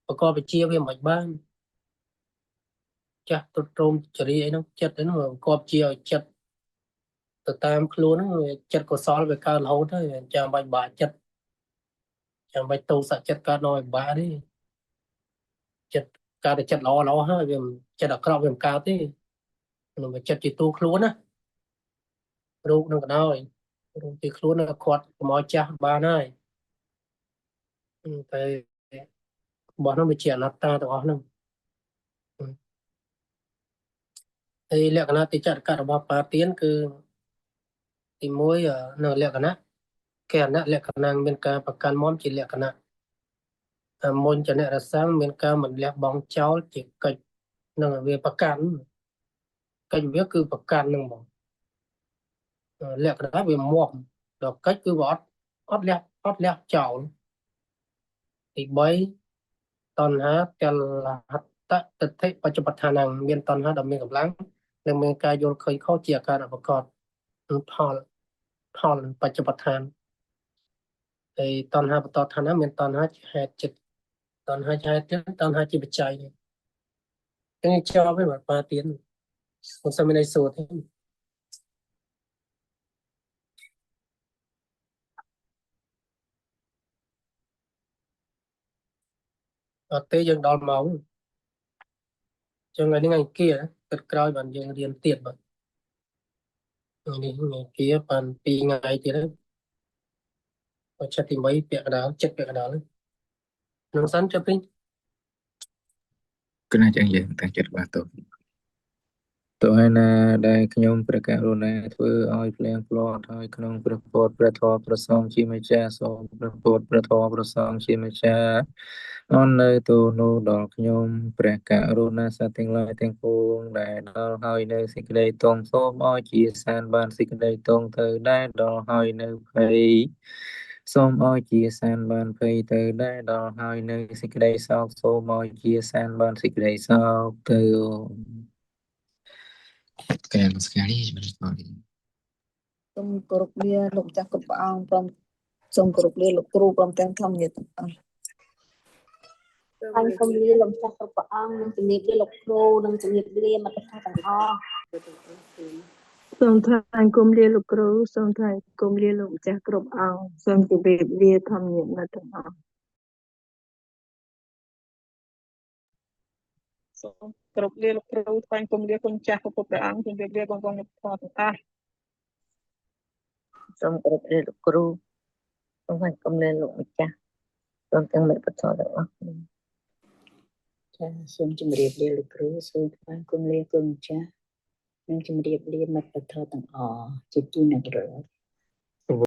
បកបវិជាវាមិនបានចាស់ទុត្រោមចរិយាអីហ្នឹងចិត្តហ្នឹងបកបជាឲ្យចិត្តទៅតាមខ្លួនហ្នឹងចិត្តកុសលវាកើតរហូតទៅចាំបាច់បាក់ចិត្តចាំបាច់ទោសចិត្តកើតដល់ឲ្យបាក់ទេចិត្តកើតតែចិត្តល្អហើយវាចិត្តអាក្រក់វាមិនកើតទេក្នុងចិត្តជាទូខ្លួនណារូបនឹងក៏ដោយរូបជាខ្លួននឹងគាត់កុំឲ្យចាស់បានហើយតែរបស់នោះវាជាអនត្តាទាំងអស់ហ្នឹងហើយលក្ខណៈទីចក្ររបស់បាទានគឺទី1នៅលក្ខណៈគេអនលក្ខណៈមានការប្រកាន់មមជាលក្ខណៈមុនចនៈរសាំងមានការមិនលះបង់ចោលជាកិច្ចនឹងវាប្រកាន់កិច្ចវាគឺប្រកាន់នឹងបងលក្ខណៈវាមុំដល់កិច្ចគឺវាអត់លះចោលទី3តណ្ហាកលហត្តទិដ្ឋិបច្ចុប្បន្នហ្នឹងមានតណ្ហាដ៏មានកម្លាំងនិងមានការយល់ឃើញខុសជាអាការៈប្រកបផលបច្ចុប្បន្នហើយតណ្ហាបន្តឋានៈមានតណ្ហាជាហេតុចិត្តតណ្ហាជាហេតុចិត្តតណ្ហាជាបច្ច័យហ្នឹងចប់ហើយបាទបាទៀនមិនសមមានអីសួរទេអត់ទេយើងដល់ម៉ោងចឹងថ្ងៃនេះថ្ងៃគៀទឹកក្រោយបានយើងរៀនទៀតបាទនេះថ្ងៃគៀបាន2ថ្ងៃទៀតហើយចិត្តទី3ពាក់កណ្ដាលចិត្តពាក់កណ្ដាលនឹងសិនចុះពេញ គណៈចាំយើងតាំងចិត្តបាទតើឯណាដែលខ្ញុំព្រះករុណាធ្វើឲ្យភ្លៀងផ្លត់ហើយក្នុងព្រះពុទ្ធព្រះធម៌ព្រះសង្ឃជាម្ចាស់សូមព្រះពុទ្ធព្រះធម៌ព្រះសង្ឃជាម្ចាស់អននៅទូនោះដល់ខ្ញុំព្រះករុណាសត្វទាំងឡាយទាំងពួងដែលដល់ហើយនៅសេចក្តីតងសូមឲ្យជាសានបានសេចក្តីតងទៅដែលដល់ហើយនៅភ័យសូមឲ្យជាសានបានភ័យទៅដែលដល់ហើយនៅសេចក្តីសោកសូមឲ្យជាសានបានសេចក្តីសោកទៅKaya sekali sebenarnya. សូមគោរពលាលោកម្ចាស់គ្រប់ព្រះអង្គព្រមសូមគោរពលាលោកគ្រូព្រមទាំងធម្មញាតិទាំងអស់ អញសូមលាលោកចាស់គ្រប់ព្រះអង្គនិងជំរាបលាលោកគ្រូនិងជំរាបលាមិត្តភក្តិទាំងអស់សូមថ្លែងគុំលាលោកគ្រូសូមថ្លែងគុំលាលោកម្ចាស់គ្រប់អង្គសូមជម្រាបលាធម្មញាតិមិត្តទាំងអស់ សូមគោរពលាលោកគ្រូថ្វាយគុំលាគុណចាស់ពុទ្ធព្រះអង្គជំរាបលាបងប្អូនអ្នកធម៌ទាំងអស់ សូមគោរពលាលោកគ្រូសូមថ្លែងគុំលាលោកម្ចាស់ ព្រមទាំងមិត្តពធទាំងអស់គ្នា ចាសូមជម្រាបលាលោកគ្រូសូមថ្វាយគុំលាគុំម្ចាស់និងជម្រាបលាមិត្តពធទាំងអស់ជាទីនឹករលឹក